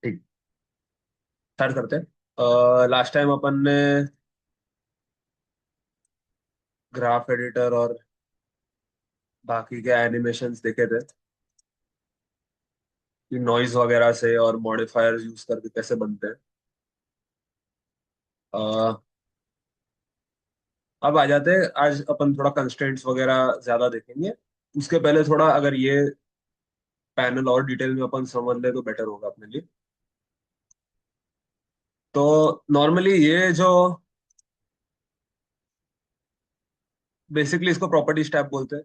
ठीक, स्टार्ट करते हैं। लास्ट टाइम अपन ने ग्राफ एडिटर और बाकी के एनिमेशंस देखे थे कि नॉइज वगैरह से और मॉडिफायर्स यूज करके कैसे बनते हैं। अ, अब आ जाते हैं, आज अपन थोड़ा कंस्ट्रेंट्स वगैरह ज्यादा देखेंगे। उसके पहले थोड़ा अगर ये पैनल और डिटेल में अपन समझ ले तो बेटर होगा अपने लिए। तो नॉर्मली ये जो बेसिकली इसको प्रॉपर्टीज टैब बोलते हैं,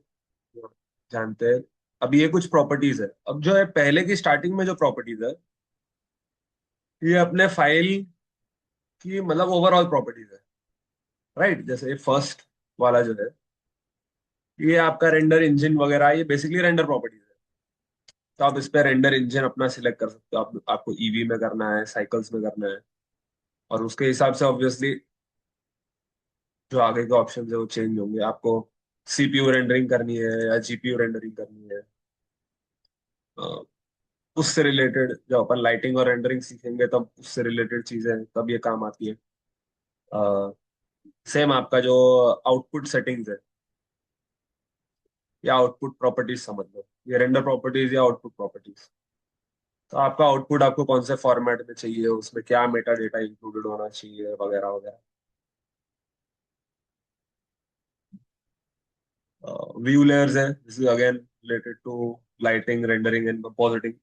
जानते हैं। अब ये कुछ प्रॉपर्टीज है, अब जो है पहले की स्टार्टिंग में जो प्रॉपर्टीज है ये अपने फाइल की मतलब ओवरऑल प्रॉपर्टीज है। राइट, जैसे फर्स्ट वाला जो है ये आपका रेंडर इंजन वगैरह, ये बेसिकली रेंडर प्रॉपर्टीज है। तो आप इस पे रेंडर इंजन अपना सिलेक्ट कर सकते हो। आपको ईवी में करना है, साइकिल्स में करना है, और उसके हिसाब से ऑब्वियसली जो आगे के ऑप्शन है वो चेंज होंगे। आपको सीपीयू रेंडरिंग करनी है या जीपीयू रेंडरिंग करनी है, अ, उससे रिलेटेड जब अपन लाइटिंग और रेंडरिंग सीखेंगे तब उससे रिलेटेड चीजें तब ये काम आती है। सेम आपका जो आउटपुट सेटिंग्स है या आउटपुट प्रॉपर्टीज समझ लो, ये रेंडर प्रॉपर्टीज या आउटपुट प्रॉपर्टीज। तो आपका आउटपुट आपको कौन से फॉर्मेट में चाहिए, उसमें क्या मेटा डेटा इंक्लूडेड होना चाहिए वगैरह वगैरह। व्यू लेयर्स है, this is again related to lighting, rendering and compositing.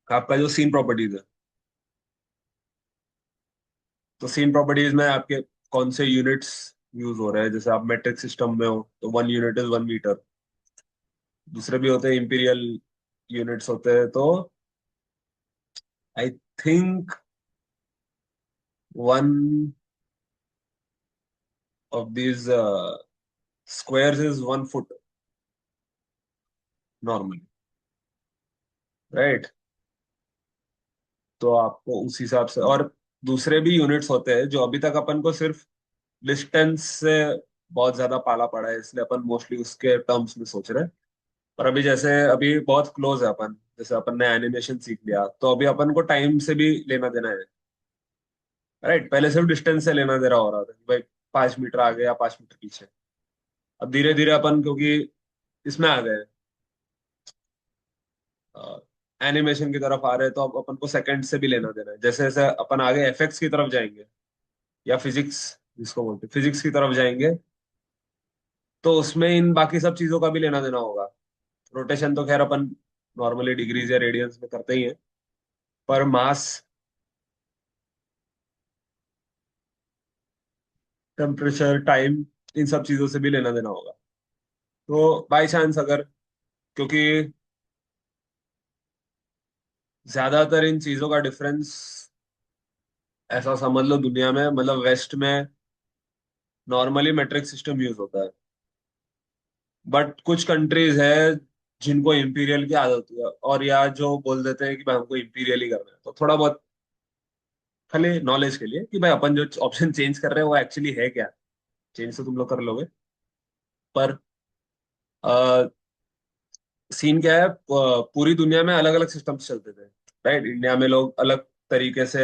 आपका जो सीन प्रॉपर्टीज है, तो सीन प्रॉपर्टीज में आपके कौन से यूनिट्स यूज हो रहे हैं। जैसे आप मेट्रिक सिस्टम में हो तो 1 यूनिट इज 1 मीटर। दूसरे भी होते हैं, इंपीरियल यूनिट्स होते हैं, तो I think 1 of these squares is 1 foot normally. Right, तो आपको उस हिसाब से, और दूसरे भी यूनिट्स होते हैं जो अभी तक अपन को सिर्फ डिस्टेंस से बहुत ज्यादा पाला पड़ा है, इसलिए अपन मोस्टली उसके टर्म्स में सोच रहे हैं। पर अभी जैसे अभी बहुत क्लोज है अपन, जैसे अपन ने एनिमेशन सीख लिया तो अभी अपन को टाइम से भी लेना देना है। राइट, पहले सिर्फ डिस्टेंस से लेना दे रहा हो रहा था कि भाई 5 मीटर आगे या 5 मीटर पीछे। अब धीरे धीरे अपन क्योंकि इसमें आ गए, एनिमेशन की तरफ आ रहे हैं, तो अब अपन को सेकंड से भी लेना देना है। जैसे जैसे अपन आगे एफएक्स की तरफ जाएंगे या फिजिक्स, जिसको बोलते हैं फिजिक्स की तरफ जाएंगे, तो उसमें इन बाकी सब चीजों का भी लेना देना होगा। रोटेशन तो खैर अपन नॉर्मली डिग्रीज या रेडियंस में करते ही हैं, पर मास, टेम्परेचर, टाइम, इन सब चीजों से भी लेना देना होगा। तो बाई चांस अगर, क्योंकि ज्यादातर इन चीजों का डिफरेंस ऐसा समझ लो दुनिया में, मतलब वेस्ट में नॉर्मली मेट्रिक सिस्टम यूज होता है, बट कुछ कंट्रीज है जिनको इंपीरियल की आदत है, और या जो बोल देते हैं कि भाई हमको इंपीरियल ही करना है। तो थोड़ा बहुत खाली नॉलेज के लिए कि भाई अपन जो ऑप्शन चेंज कर रहे हैं वो एक्चुअली है क्या। चेंज तो तुम लोग कर लोगे, पर सीन क्या है, पूरी दुनिया में अलग अलग सिस्टम्स चलते थे। राइट, इंडिया में लोग अलग तरीके से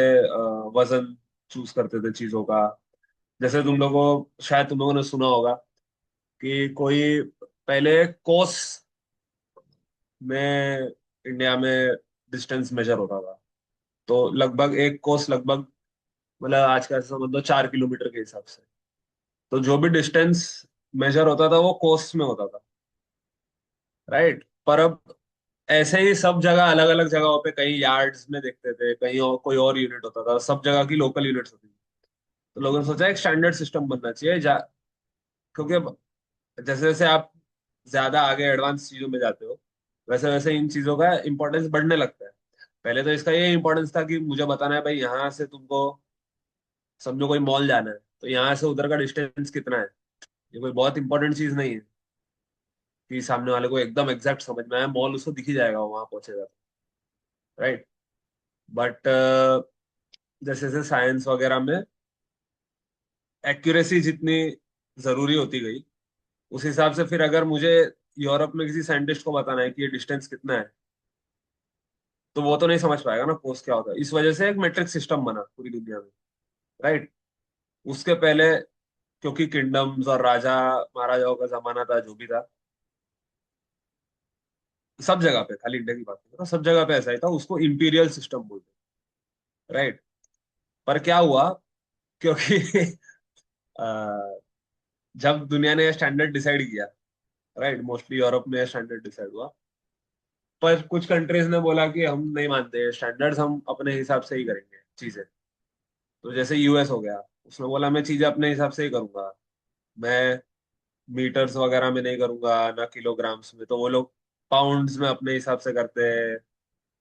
वजन चूज करते थे चीजों का। जैसे तुम लोगों को, शायद तुम लोगों ने सुना होगा कि कोई पहले कोस में इंडिया में डिस्टेंस मेजर होता था। तो लगभग एक कोस लगभग, मतलब आज का ऐसा समझ लो 4 किलोमीटर के हिसाब से। तो जो भी डिस्टेंस मेजर होता था वो कोस में होता था। राइट, पर अब ऐसे ही सब जगह अलग अलग जगहों पे कहीं यार्ड्स में देखते थे, कहीं और कोई और यूनिट होता था, सब जगह की लोकल यूनिट्स होती थी। तो लोगों ने सोचा एक स्टैंडर्ड सिस्टम बनना चाहिए क्योंकि अब जैसे जैसे आप ज्यादा आगे एडवांस चीजों में जाते हो, वैसे वैसे इन चीजों का इंपॉर्टेंस बढ़ने लगता है। पहले तो इसका ये इंपॉर्टेंस था कि मुझे बताना है भाई यहाँ से तुमको, समझो कोई मॉल जाना है तो यहाँ से उधर का डिस्टेंस कितना है। ये कोई बहुत इंपॉर्टेंट चीज नहीं है कि सामने वाले को एकदम एग्जैक्ट समझ में आया, मॉल उसको दिख ही जाएगा वहां पहुंचेगा। राइट, बट जैसे जैसे साइंस वगैरह में एक्यूरेसी जितनी जरूरी होती गई, उस हिसाब से फिर अगर मुझे यूरोप में किसी साइंटिस्ट को बताना है कि ये डिस्टेंस कितना है, तो वो तो नहीं समझ पाएगा ना कोस क्या होता है। इस वजह से एक मेट्रिक सिस्टम बना पूरी दुनिया में, राइट। उसके पहले, क्योंकि किंगडम्स और राजा महाराजाओं का जमाना था, जो भी था, सब जगह पे, खाली इंडिया की बात नहीं कर रहा, सब जगह पे ऐसा ही था, उसको इंपीरियल सिस्टम बोलते, राइट। पर क्या हुआ, क्योंकि अ, जब दुनिया ने स्टैंडर्ड डिसाइड किया, राइट, मोस्टली यूरोप में स्टैंडर्ड डिसाइड हुआ, पर कुछ कंट्रीज ने बोला कि हम नहीं मानते स्टैंडर्ड्स, हम अपने हिसाब से ही करेंगे चीजें। तो जैसे यूएस हो गया, उसने बोला मैं चीजें अपने हिसाब से ही करूंगा, मैं मीटर्स वगैरह में नहीं करूंगा, ना किलोग्राम्स में। तो वो लोग पाउंड्स में अपने हिसाब से करते हैं,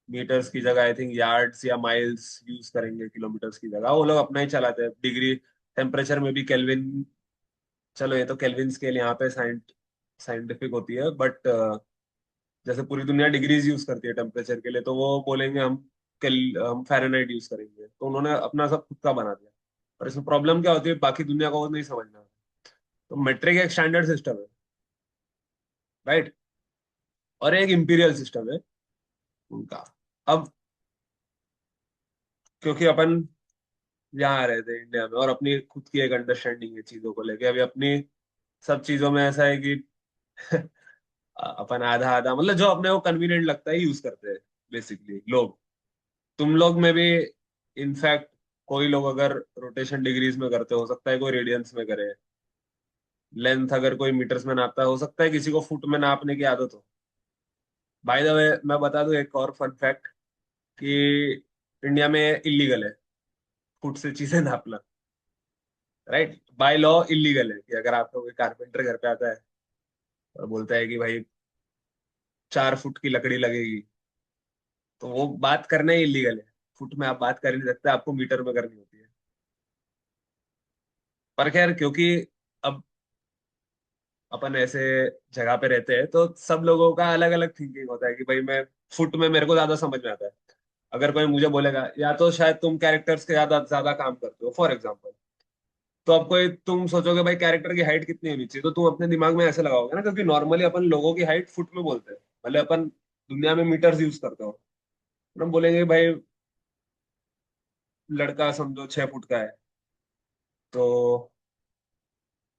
मीटर्स की जगह आई थिंक यार्ड्स या माइल्स यूज करेंगे, किलोमीटर्स की जगह वो लोग अपना ही चलाते हैं। डिग्री टेम्परेचर में भी केल्विन, चलो ये तो केल्विन स्केल यहाँ पे साइंटिफिक होती है, बट जैसे पूरी दुनिया डिग्रीज यूज करती है टेम्परेचर के लिए, तो वो बोलेंगे हम फ़ारेनहाइट यूज करेंगे। तो उन्होंने अपना सब खुद का बना दिया। और इसमें प्रॉब्लम क्या होती है, बाकी दुनिया को वो नहीं समझना। तो मेट्रिक एक स्टैंडर्ड सिस्टम है, राइट, और एक इंपीरियल सिस्टम है उनका। अब क्योंकि अपन यहाँ रहे थे इंडिया में, और अपनी खुद की एक अंडरस्टैंडिंग है चीजों को लेके, अभी अपनी सब चीजों में ऐसा है कि अपन आधा आधा, मतलब जो अपने को कन्वीनियंट लगता है यूज करते हैं बेसिकली लोग। तुम लोग में भी इनफैक्ट कोई लोग अगर रोटेशन डिग्रीज में करते, हो सकता है कोई रेडियंस में करे। लेंथ अगर कोई मीटर्स में नापता है, हो सकता है किसी को फुट में नापने की आदत हो। बाय द वे, मैं बता दूं एक और फन फैक्ट, कि इंडिया में इलीगल है फुट से चीजें नापना, राइट, बाय लॉ इलीगल है। कि अगर आपका कोई कारपेंटर घर पे आता है और बोलता है कि भाई 4 फुट की लकड़ी लगेगी, तो वो बात करना ही इलीगल है। फुट में आप बात कर ही नहीं सकते, आपको मीटर में करनी होती है। पर खैर, क्योंकि अब अपन ऐसे जगह पे रहते हैं, तो सब लोगों का अलग अलग थिंकिंग होता है कि भाई मैं फुट में, मेरे को ज्यादा समझ में आता है। अगर कोई मुझे बोलेगा, या तो शायद तुम कैरेक्टर्स के ज्यादा ज्यादा काम करते हो फॉर एग्जाम्पल, तो अब कोई, तुम सोचोगे भाई कैरेक्टर की हाइट कितनी होनी चाहिए, तो तुम अपने दिमाग में ऐसे लगाओगे ना, क्योंकि नॉर्मली अपन लोगों की हाइट फुट में बोलते हैं, भले अपन दुनिया में मीटर्स यूज करते हो। हम बोलेंगे भाई लड़का समझो 6 फुट का है, तो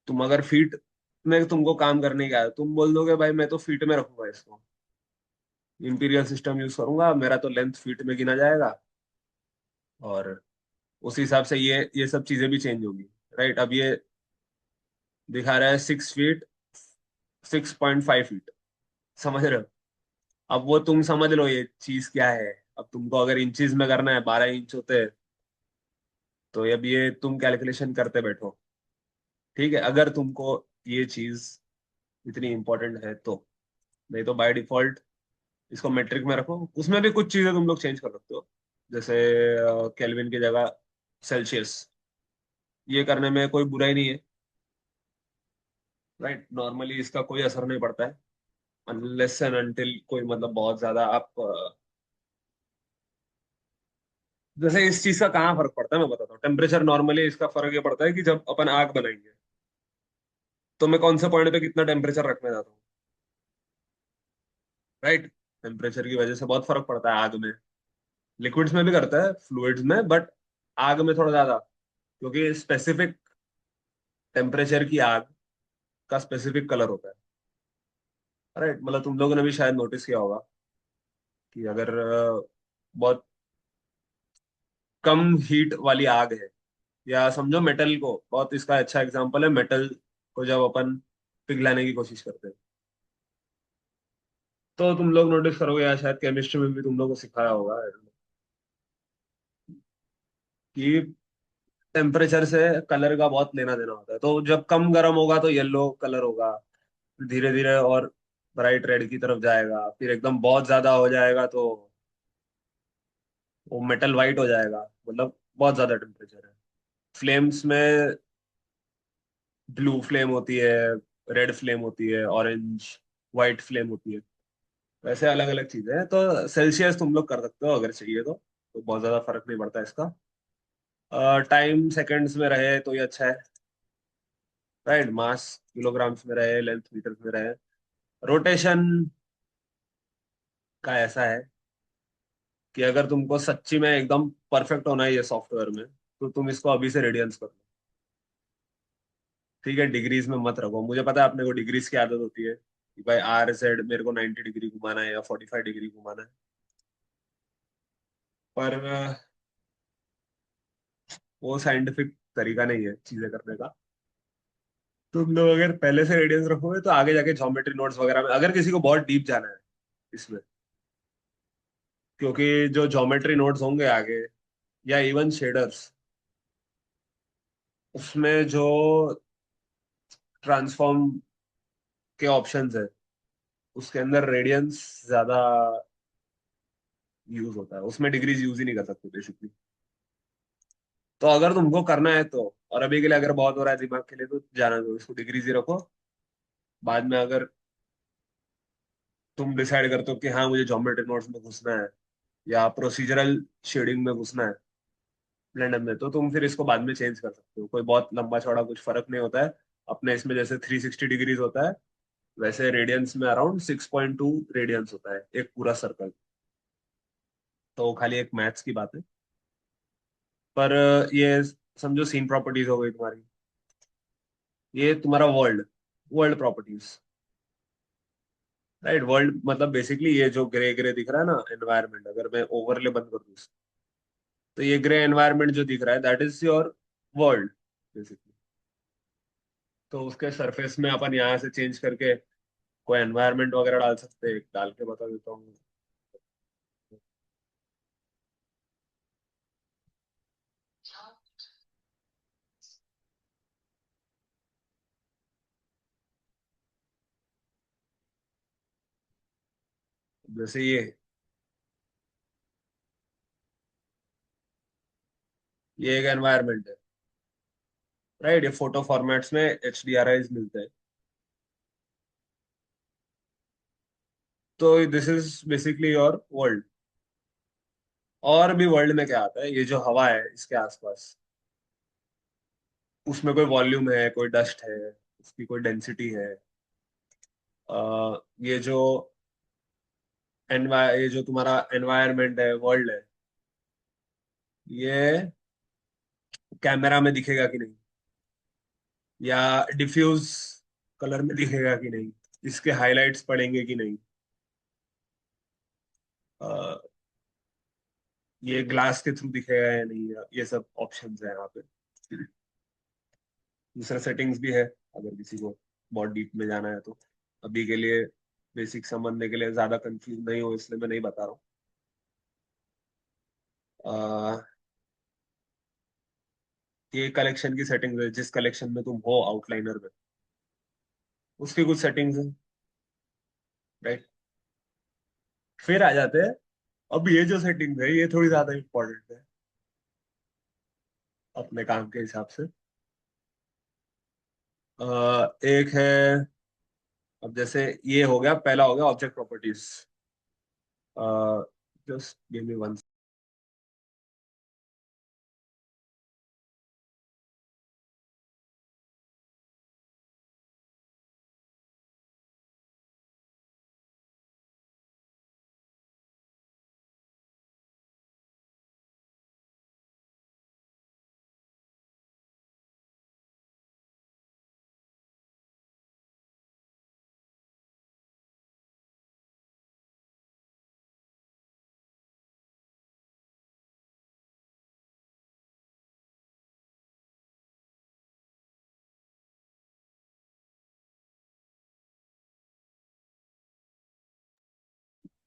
तुम अगर फीट में तुमको काम करने का है, तुम बोल दोगे भाई मैं तो फीट में रखूंगा इसको, इंपीरियल सिस्टम यूज करूंगा, मेरा तो लेंथ फीट में गिना जाएगा। और उस हिसाब से ये सब चीजें भी चेंज होगी, राइट। अब ये दिखा रहा है 6 फीट, 6.5 फीट, समझ रहे हो। अब वो तुम समझ लो ये चीज क्या है। अब तुमको अगर इंचज में करना है, 12 इंच होते हैं, तो अब ये तुम कैलकुलेशन करते बैठो, ठीक है, अगर तुमको ये चीज इतनी इंपॉर्टेंट है तो। नहीं तो बाय डिफॉल्ट इसको मेट्रिक में रखो, उसमें भी कुछ चीजें तुम लोग चेंज कर सकते हो, जैसे केल्विन की जगह सेल्सियस, ये करने में कोई बुराई नहीं है, राइट। नॉर्मली इसका कोई असर नहीं पड़ता है, अनलेस एंड अनटिल कोई, मतलब बहुत ज्यादा आप जैसे इस चीज का कहाँ फर्क पड़ता है मैं बताता हूँ। टेम्परेचर नॉर्मली इसका फर्क ये पड़ता है कि जब अपन आग बनाएंगे, तो मैं कौन से पॉइंट पे कितना टेम्परेचर रखने जाता हूँ, राइट। टेम्परेचर की वजह से बहुत फर्क पड़ता है आग में। लिक्विड्स में भी करता है, फ्लूइड्स में, बट आग में थोड़ा ज्यादा, क्योंकि स्पेसिफिक टेम्परेचर की आग का स्पेसिफिक कलर होता है, राइट। मतलब तुम लोगों ने भी शायद नोटिस किया होगा कि अगर बहुत कम हीट वाली आग है, या समझो मेटल को, बहुत इसका अच्छा एग्जांपल है मेटल को, जब अपन पिघलाने की कोशिश करते हैं, तो तुम लोग नोटिस करोगे, या शायद केमिस्ट्री में भी तुम लोगों को सिखाया होगा I don't know, कि टेम्परेचर से कलर का बहुत लेना देना होता है। तो जब कम गर्म होगा तो येलो कलर होगा, धीरे धीरे और ब्राइट रेड की तरफ जाएगा, फिर एकदम बहुत ज्यादा हो जाएगा तो वो मेटल वाइट हो जाएगा, मतलब बहुत ज्यादा टेम्परेचर है। फ्लेम्स में ब्लू फ्लेम होती है, रेड फ्लेम होती है, ऑरेंज, व्हाइट फ्लेम होती है। वैसे अलग अलग चीजें हैं, तो सेल्सियस तुम लोग कर सकते हो अगर चाहिए तो बहुत ज्यादा फर्क नहीं पड़ता इसका। टाइम सेकंड्स में रहे तो ये अच्छा है, राइट। मास किलोग्राम्स में रहे, लेंथ मीटर्स में रहे, रोटेशन का ऐसा है कि अगर तुमको सच्ची में एकदम परफेक्ट होना है ये सॉफ्टवेयर में, तो तुम इसको अभी से रेडियंस कर लो। ठीक है, डिग्रीज में मत रखो। मुझे पता है अपने को डिग्रीज की आदत होती है कि भाई आर जेड मेरे को 90 डिग्री घुमाना है या 45 डिग्री घुमाना है। पर वो साइंटिफिक तरीका नहीं है चीजें करने का। तुम लोग अगर पहले से रेडियंस रखोगे तो आगे जाके ज्योमेट्री नोट्स वगैरह में, अगर किसी को बहुत डीप जाना है इसमें, क्योंकि जो ज्योमेट्री नोट्स होंगे आगे, या इवन शेडर्स, उसमें जो ट्रांसफॉर्म के ऑप्शंस है, उसके अंदर रेडियंस ज्यादा यूज होता है, उसमें डिग्रीज यूज ही नहीं कर सकते बेसिकली। तो अगर तुमको करना है तो, और अभी के लिए अगर बहुत हो रहा है दिमाग के लिए, तो जाना दो, इसको डिग्रीज ही रखो। बाद में अगर तुम डिसाइड करते हो कि हाँ मुझे ज्योमेट्री नोट्स में घुसना है या प्रोसीजरल शेडिंग में घुसना है ब्लेंडर में, तो तुम फिर इसको बाद में चेंज कर सकते हो। कोई बहुत लंबा चौड़ा कुछ फर्क नहीं होता है। अपने इसमें जैसे 360 डिग्रीज होता है, वैसे रेडियंस में अराउंड 6.2 रेडियंस होता है एक पूरा सर्कल। तो वो खाली एक मैथ्स की बात है। पर ये समझो सीन प्रॉपर्टीज हो गई तुम्हारी। ये तुम्हारा world, world properties, right. World मतलब बेसिकली ये जो ग्रे ग्रे दिख रहा है ना एनवायरनमेंट, अगर मैं ओवरले बंद कर दूँ इसको, तो ये ग्रे एनवायरनमेंट जो दिख रहा है that is your world basically. तो उसके सरफेस में अपन यहाँ से चेंज करके कोई एनवायरनमेंट वगैरह डाल सकते हैं। डाल के बता देता हूँ। जैसे ये एक एनवायरनमेंट है, राइट। ये फोटो फॉर्मेट्स में HDRIs मिलते हैं। तो this is basically your world. और भी वर्ल्ड में क्या आता है, ये जो हवा है इसके आसपास, उसमें कोई वॉल्यूम है, कोई डस्ट है, उसकी कोई डेंसिटी है। ये जो ये जो तुम्हारा एनवायरनमेंट है, वर्ल्ड है, ये कैमरा में दिखेगा कि नहीं, या डिफ्यूज कलर में दिखेगा कि नहीं, इसके हाइलाइट्स पड़ेंगे कि नहीं, अ, ये ग्लास के थ्रू दिखेगा या नहीं, ये सब ऑप्शंस है यहाँ पे। दूसरा सेटिंग्स भी है अगर किसी को बहुत डीप में जाना है तो। अभी के लिए बेसिक समझने के लिए, ज्यादा कंफ्यूज नहीं हो इसलिए मैं नहीं बता रहा हूँ। ये कलेक्शन की सेटिंग्स है, जिस कलेक्शन में तुम हो आउटलाइनर में, उसकी कुछ सेटिंग्स है, राइट। फिर आ जाते हैं, अब ये जो सेटिंग्स है ये थोड़ी ज्यादा इंपॉर्टेंट है अपने काम के हिसाब से। एक है, अब जैसे ये हो गया, पहला हो गया object properties. Just give me one.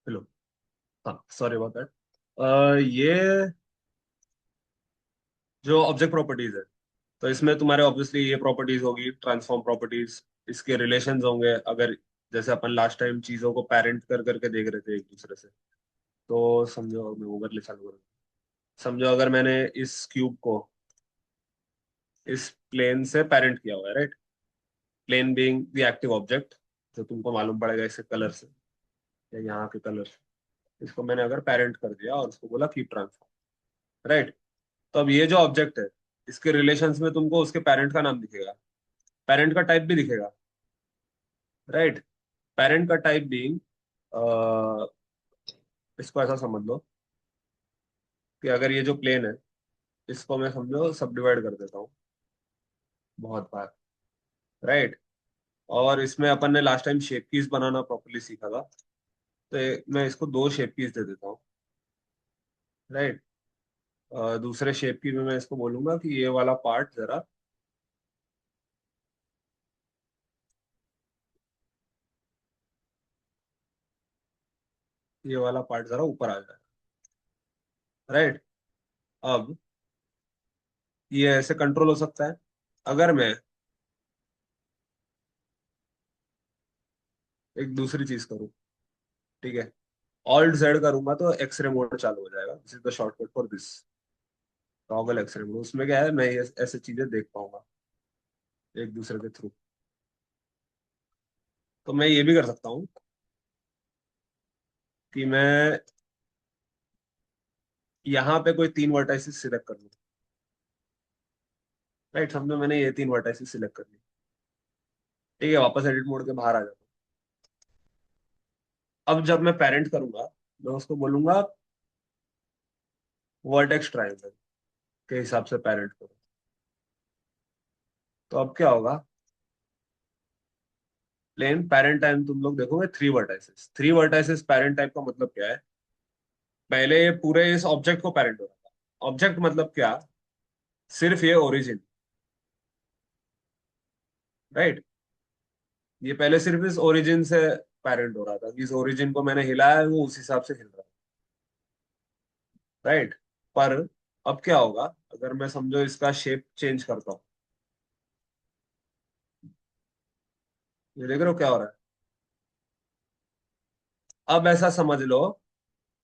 Hello. हाँ, सॉरी अबाउट दैट। ये जो ऑब्जेक्ट प्रॉपर्टीज है, तो इसमें तुम्हारे ऑब्वियसली ये प्रॉपर्टीज होगी, ट्रांसफॉर्म प्रॉपर्टीज। इसके रिलेशंस होंगे, अगर जैसे अपन लास्ट टाइम चीजों को पेरेंट कर करके देख रहे थे एक दूसरे से। तो समझो, मैं ओवरले चालू करूँ। समझो अगर मैंने इस क्यूब को इस प्लेन से पेरेंट किया हुआ है, right. Plane being the active object, जो तुमको मालूम पड़ेगा इसके कलर से या यहाँ के कलर से। इसको मैंने अगर पेरेंट कर दिया और उसको बोला कीप ट्रांसफॉर्म, राइट। तो अब ये जो ऑब्जेक्ट है, इसके रिलेशंस में तुमको उसके पेरेंट का नाम दिखेगा, पेरेंट का टाइप भी दिखेगा, राइट। पेरेंट का टाइप बीइंग, इसको ऐसा समझ लो कि अगर ये जो प्लेन है, इसको मैं समझो सब डिवाइड कर देता हूँ बहुत बार, राइट। और इसमें अपन ने लास्ट टाइम शेप कीज बनाना प्रॉपर्ली सीखा था, तो मैं इसको दो शेप कीज दे देता हूँ, राइट। दूसरे शेप की में मैं इसको बोलूंगा कि ये वाला पार्ट जरा, ये वाला पार्ट जरा ऊपर आ जाए, राइट। अब ये ऐसे कंट्रोल हो सकता है अगर मैं एक दूसरी चीज करूँ, ठीक है। ऑल्ट जेड करूंगा तो एक्सरे मोड चालू हो जाएगा, this is the shortcut for this, toggle x-ray mode. उसमें क्या है, मैं ये ऐसे चीजें देख पाऊंगा एक दूसरे के थ्रू। तो मैं ये भी कर सकता हूँ कि मैं यहाँ पे कोई तीन वर्टाइसिस सिलेक्ट कर लूँ, राइट। समझो मैंने ये तीन वर्टाइसिस सिलेक्ट कर ली, ठीक है। वापस एडिट मोड के बाहर आ जाता हूँ। अब जब मैं पेरेंट करूंगा, मैं उसको बोलूंगा वर्टेक्स ट्रायंगल के हिसाब से पेरेंट करो। तो अब क्या होगा, प्लेन पेरेंट टाइम तुम लोग देखोगे three vertices. Three vertices parent type का मतलब क्या है, पहले ये पूरे इस ऑब्जेक्ट को पेरेंट हो रहा था। ऑब्जेक्ट मतलब क्या, सिर्फ ये ओरिजिन, राइट। ये पहले सिर्फ इस ओरिजिन से पेरेंट हो रहा था, कि इस ओरिजिन को मैंने हिलाया है, वो उस हिसाब से हिल रहा है, राइट। पर अब क्या होगा, अगर मैं समझो इसका शेप चेंज करता हूँ, ये देख रहे हो क्या हो रहा है। अब ऐसा समझ लो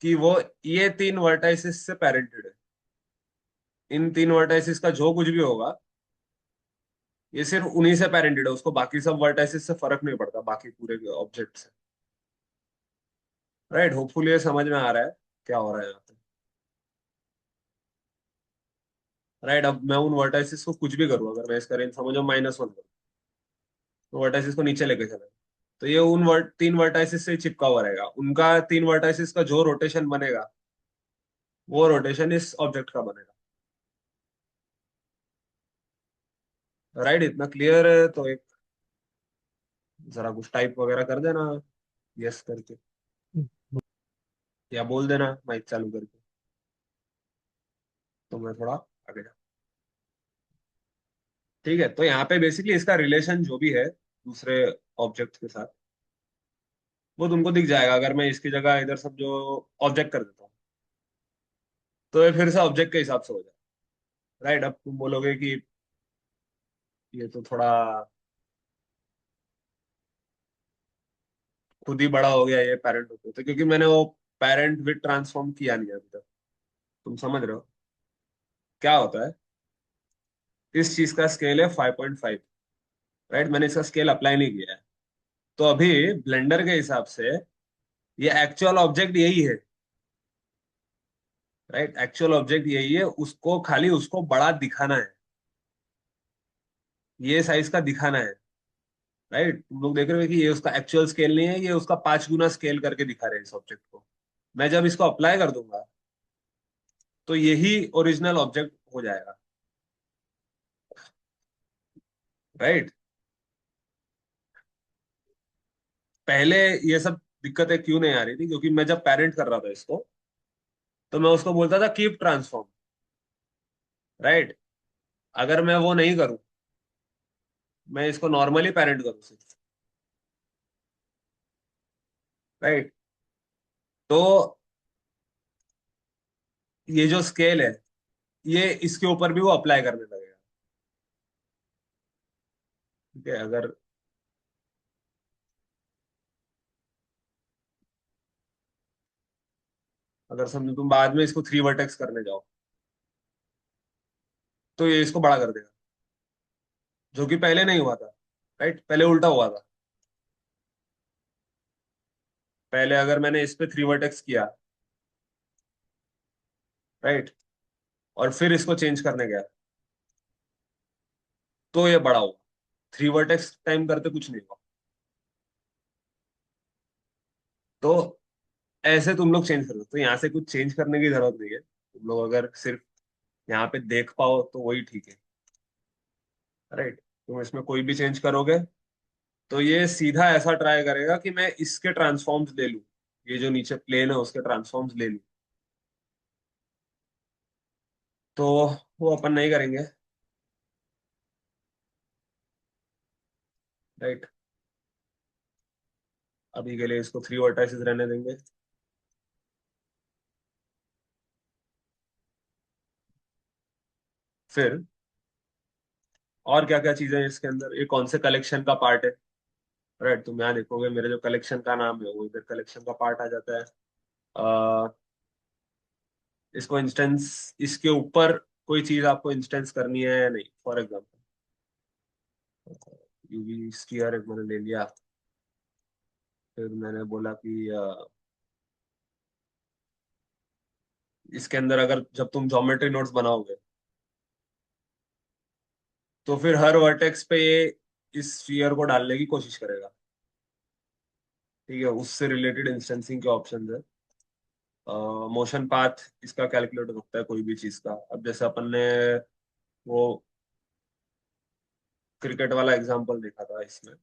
कि वो ये तीन वर्टाइसिस से पेरेंटेड है। इन तीन वर्टाइसिस का जो कुछ भी होगा, ये सिर्फ उन्हीं से पेरेंटेड है, उसको बाकी सब वर्टाइसिस से फर्क नहीं पड़ता, बाकी पूरे ऑब्जेक्ट से, राइट। होपफुली ये समझ में आ रहा है क्या हो रहा है यहाँ पे, राइट। अब मैं उन वर्टाइसिस को कुछ भी करूँ, अगर मैं इसका रेंज समझो -1 करूँ, तो वर्टाइसिस को नीचे लेके चले, तो ये उन तीन वर्टाइसिस से चिपका हुआ रहेगा। उनका तीन वर्टाइसिस का जो रोटेशन बनेगा, वो रोटेशन इस ऑब्जेक्ट का बनेगा, राइट। इतना क्लियर है तो एक जरा कुछ टाइप वगैरह कर देना, यस करके, या बोल देना माइक चालू करके, तो मैं थोड़ा आगे जा। ठीक है, तो यहाँ पे बेसिकली इसका रिलेशन जो भी है दूसरे ऑब्जेक्ट के साथ, वो तुमको दिख जाएगा। अगर मैं इसकी जगह इधर सब जो ऑब्जेक्ट कर देता हूँ, तो ये फिर से ऑब्जेक्ट के हिसाब से हो जाए, राइट। अब तुम बोलोगे कि ये तो थोड़ा खुद ही बड़ा हो गया ये पेरेंट होते, तो क्योंकि मैंने वो पेरेंट विद ट्रांसफॉर्म किया नहीं है अभी तक। तुम समझ रहे हो क्या होता है, इस चीज का स्केल है 5.5, राइट। मैंने इसका स्केल अप्लाई नहीं किया है, तो अभी ब्लेंडर के हिसाब से ये एक्चुअल ऑब्जेक्ट यही है, राइट। एक्चुअल ऑब्जेक्ट यही है, उसको खाली उसको बड़ा दिखाना है, ये साइज का दिखाना है, राइट। तुम लोग देख रहे हो कि ये उसका एक्चुअल स्केल नहीं है, ये उसका 5 गुना स्केल करके दिखा रहे हैं इस ऑब्जेक्ट को। मैं जब इसको अप्लाई कर दूंगा, तो यही ओरिजिनल ऑब्जेक्ट हो जाएगा, राइट। पहले ये सब दिक्कतें क्यों नहीं आ रही थी, क्योंकि मैं जब पेरेंट कर रहा था इसको, तो मैं उसको बोलता था कीप ट्रांसफॉर्म, राइट। अगर मैं वो नहीं करूं, मैं इसको नॉर्मली पेरेंट करूं सिर्फ, राइट, तो ये जो स्केल है, ये इसके ऊपर भी वो अप्लाई करने लगेगा, ठीक है। अगर अगर समझो तुम बाद में इसको थ्री वर्टेक्स करने जाओ, तो ये इसको बड़ा कर देगा, जो कि पहले नहीं हुआ था, राइट। पहले उल्टा हुआ था। पहले अगर मैंने इस पे थ्री वर्टेक्स किया, राइट, और फिर इसको चेंज करने गया, तो ये बड़ा हुआ। थ्री वर्टेक्स टाइम करते कुछ नहीं हुआ, तो ऐसे तुम लोग चेंज कर सकते हो, यहाँ से कुछ चेंज करने की जरूरत नहीं है, तुम लोग अगर सिर्फ यहाँ पे देख पाओ तो वही ठीक है। राइट, तुम इसमें कोई भी चेंज करोगे तो ये सीधा ऐसा ट्राई करेगा कि मैं इसके ट्रांसफॉर्म्स ले लूं, ये जो नीचे प्लेन है उसके ट्रांसफॉर्म्स ले लूं। तो वो अपन नहीं करेंगे। राइट, अभी के लिए इसको थ्री वर्टाइसेस रहने देंगे। फिर और क्या क्या चीजें हैं इसके अंदर, ये कौन से कलेक्शन का पार्ट है। राइट, तुम यहाँ देखोगे मेरे जो कलेक्शन का नाम है वो इधर कलेक्शन का पार्ट आ जाता है। अ, इसको इंस्टेंस, इसके ऊपर कोई चीज आपको इंस्टेंस करनी है या नहीं, फॉर एग्जाम्पल यूवी स्फीयर एक मैंने ले लिया। फिर मैंने बोला कि इसके अंदर अगर जब तुम ज्योमेट्री नोट्स बनाओगे तो फिर हर वर्टेक्स पे ये इस स्फीयर को डालने की कोशिश करेगा। ठीक है, उससे रिलेटेड इंस्टेंसिंग के ऑप्शन है। मोशन पाथ इसका कैलकुलेट हो सकता है कोई भी चीज का। अब जैसे अपन ने वो क्रिकेट वाला एग्जांपल देखा था इसमें,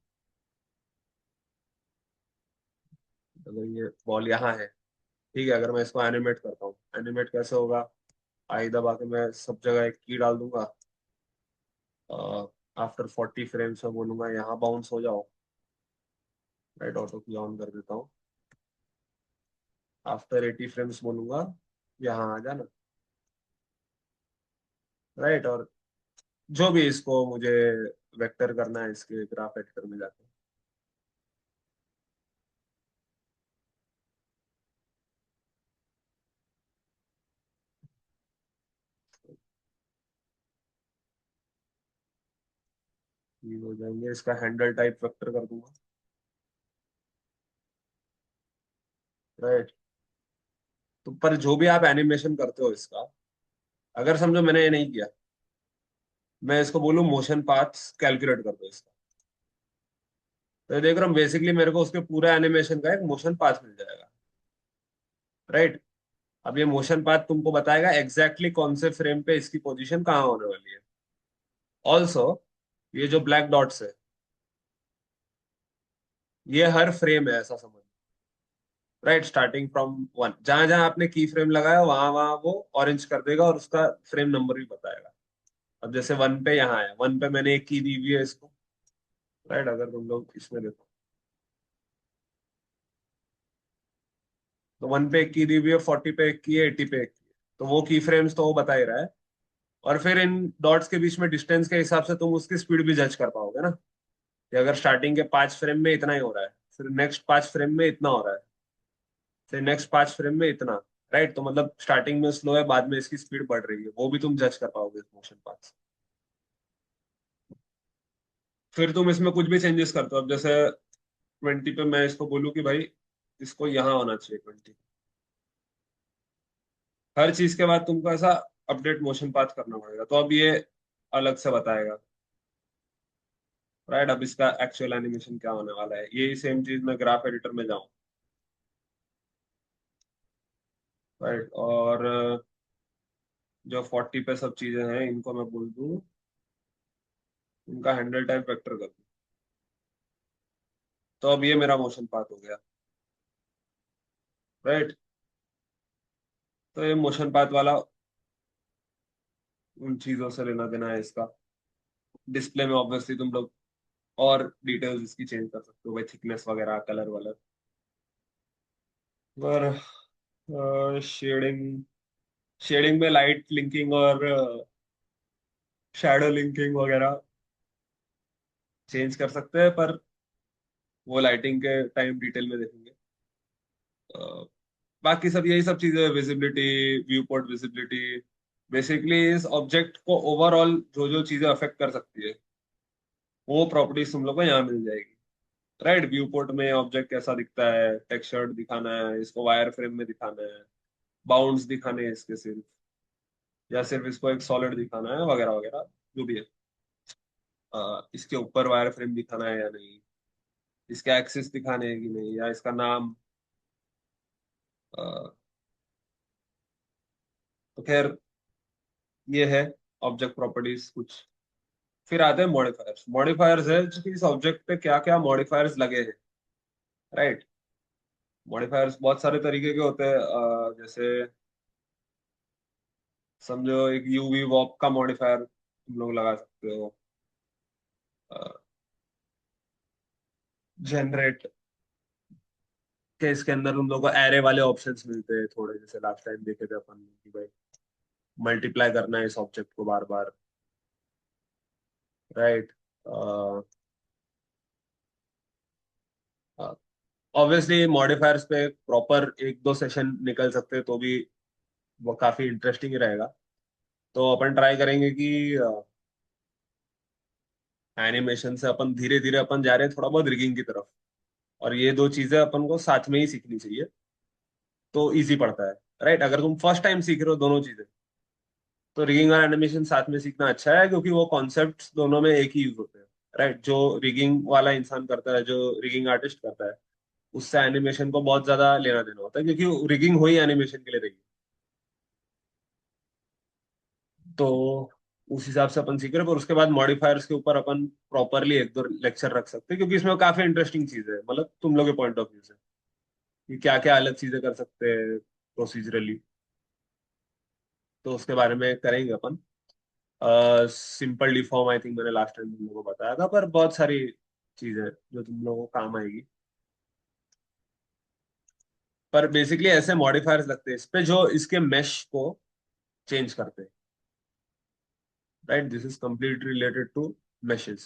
अगर ये बॉल यहाँ है, ठीक है, अगर मैं इसको एनिमेट करता हूँ, एनिमेट कैसे होगा, आई दबा के मैं सब जगह एक की डाल दूंगा, आफ्टर 40 फ्रेम्स में बोलूंगा यहाँ बाउंस हो जाओ। राइट, ऑटो की ऑन कर देता हूँ। आफ्टर 80 फ्रेम्स बोलूंगा यहाँ आ जाना। राइट, और जो भी इसको मुझे वेक्टर करना है इसके ग्राफ एडिटर में जाके, ये हो जाएंगे, इसका हैंडल टाइप वेक्टर कर दूंगा। राइट, तो पर जो भी आप एनिमेशन करते हो इसका, अगर समझो मैंने ये नहीं किया, मैं इसको बोलूँ मोशन पाथ्स कैलकुलेट कर दो इसका, तो ये देख रहा हूँ बेसिकली मेरे को उसके पूरा एनिमेशन का एक मोशन पाथ मिल जाएगा। राइट, अब ये मोशन पाथ तुमको बताएगा एग्जैक्टली कौन से फ्रेम पे इसकी पोजीशन कहाँ होने वाली है। ऑल्सो ये जो ब्लैक डॉट्स है, ये हर फ्रेम है ऐसा समझ। राइट, स्टार्टिंग फ्रॉम वन, जहां जहां आपने की फ्रेम लगाया वहां वहां वो ऑरेंज कर देगा और उसका फ्रेम नंबर भी बताएगा। अब जैसे वन पे यहाँ है, वन पे मैंने एक की दी हुई है इसको। राइट, अगर तुम लोग इसमें देखो तो वन पे एक की दी हुई है, 40 पे एक की है, 80 पे एक की है, तो वो की फ्रेम्स तो वो बता ही रहा है। और फिर इन डॉट्स के बीच में डिस्टेंस के हिसाब से तुम उसकी स्पीड भी जज कर पाओगे ना, कि अगर स्टार्टिंग के 5 फ्रेम में इतना ही हो रहा है, फिर नेक्स्ट 5 फ्रेम में इतना हो रहा है, फिर नेक्स्ट 5 फ्रेम में इतना। राइट, तो मतलब स्टार्टिंग में स्लो है, बाद में इसकी स्पीड बढ़ रही है, वो भी तुम जज कर पाओगे मोशन पाथ। फिर तुम इसमें कुछ भी चेंजेस करते हो, अब जैसे 20 पे मैं इसको बोलूँ कि भाई इसको यहाँ होना चाहिए 20, हर चीज के बाद तुमको ऐसा अपडेट मोशन पाथ करना पड़ेगा, तो अब ये अलग से बताएगा। राइट, अब इसका एक्चुअल एनिमेशन क्या होने वाला है, यही सेम चीज मैं ग्राफ एडिटर में जाऊँ। राइट, और जो 40 पे सब चीजें हैं इनको मैं बोल दूँ, इनका हैंडल टाइप वेक्टर कर दूँ, तो अब ये मेरा मोशन पाथ हो गया। राइट, तो ये मोशन पाथ वाला उन चीजों से लेना देना है इसका। डिस्प्ले में ऑब्वियसली तुम लोग और डिटेल्स इसकी चेंज कर सकते हो भाई, थिकनेस वगैरह, कलर वलर। और शेडिंग, शेडिंग में लाइट लिंकिंग और शैडो लिंकिंग वगैरह चेंज कर सकते हैं, पर वो लाइटिंग के टाइम डिटेल में देखेंगे। अ, बाकी सब यही सब चीजें, visibility, view port visibility, basically इस ऑब्जेक्ट को ओवरऑल जो जो चीजें अफेक्ट कर सकती है वो प्रॉपर्टीज तुम लोग को यहाँ मिल जाएगी। राइट, व्यू पोर्ट में ऑब्जेक्ट कैसा दिखता है, टेक्सचर्ड दिखाना है इसको, वायर फ्रेम में दिखाना है, बाउंड्स दिखाने हैं इसके सिर्फ, या सिर्फ इसको एक सॉलिड दिखाना है वगैरह वगैरह, जो भी है। इसके ऊपर वायर फ्रेम दिखाना है या नहीं, इसके एक्सिस दिखाने हैं कि नहीं, या इसका नाम अ, तो खैर ये है ऑब्जेक्ट प्रॉपर्टीज कुछ। फिर आते हैं मॉडिफायर्स। मॉडिफायर्स है कि इस ऑब्जेक्ट पे क्या क्या मॉडिफायर्स लगे हैं, राइट। मॉडिफायर्स बहुत सारे तरीके के होते हैं, जैसे समझो एक यूवी वॉप का मॉडिफायर तुम लोग लगा सकते हो। जनरेट के इसके अंदर तुम लोग को एरे वाले ऑप्शंस मिलते हैं थोड़े, जैसे लास्ट टाइम देखे थे अपन कि भाई मल्टीप्लाई करना है इस ऑब्जेक्ट को बार बार, राइट। ऑब्वियसली मॉडिफायर्स पे प्रॉपर एक दो सेशन निकल सकते हैं तो भी वो काफी इंटरेस्टिंग रहेगा। तो अपन ट्राई करेंगे कि एनिमेशन से अपन धीरे धीरे अपन जा रहे हैं थोड़ा बहुत रिगिंग की तरफ, और ये दो चीजें अपन को साथ में ही सीखनी चाहिए, तो इजी पड़ता है, राइट। अगर तुम फर्स्ट टाइम सीख रहे हो दोनों चीजें, तो रिगिंग और एनिमेशन साथ में सीखना अच्छा है, क्योंकि वो कॉन्सेप्ट्स दोनों में एक ही यूज होते हैं, राइट। जो रिगिंग वाला इंसान करता है, जो रिगिंग आर्टिस्ट करता है, उससे एनिमेशन को बहुत ज्यादा लेना देना होता है, क्योंकि रिगिंग हुई एनिमेशन के लिए रही। तो उस हिसाब से अपन सीख रहे हैं, पर उसके बाद मॉडिफायर्स के ऊपर अपन प्रॉपरली एक दो लेक्चर रख सकते हैं, क्योंकि इसमें काफी इंटरेस्टिंग चीज है, मतलब तुम लोग के पॉइंट ऑफ व्यू से कि क्या क्या अलग चीजें कर सकते हैं प्रोसीजरली। तो उसके बारे में करेंगे अपन। सिंपल डिफॉर्म आई थिंक मैंने लास्ट टाइम तुम लोगों को बताया था, पर बहुत सारी चीजें जो तुम लोगों को काम आएगी। पर बेसिकली ऐसे मॉडिफायर्स लगते हैं इस पे जो इसके मेश को चेंज करते हैं, right. This is complete related to meshes।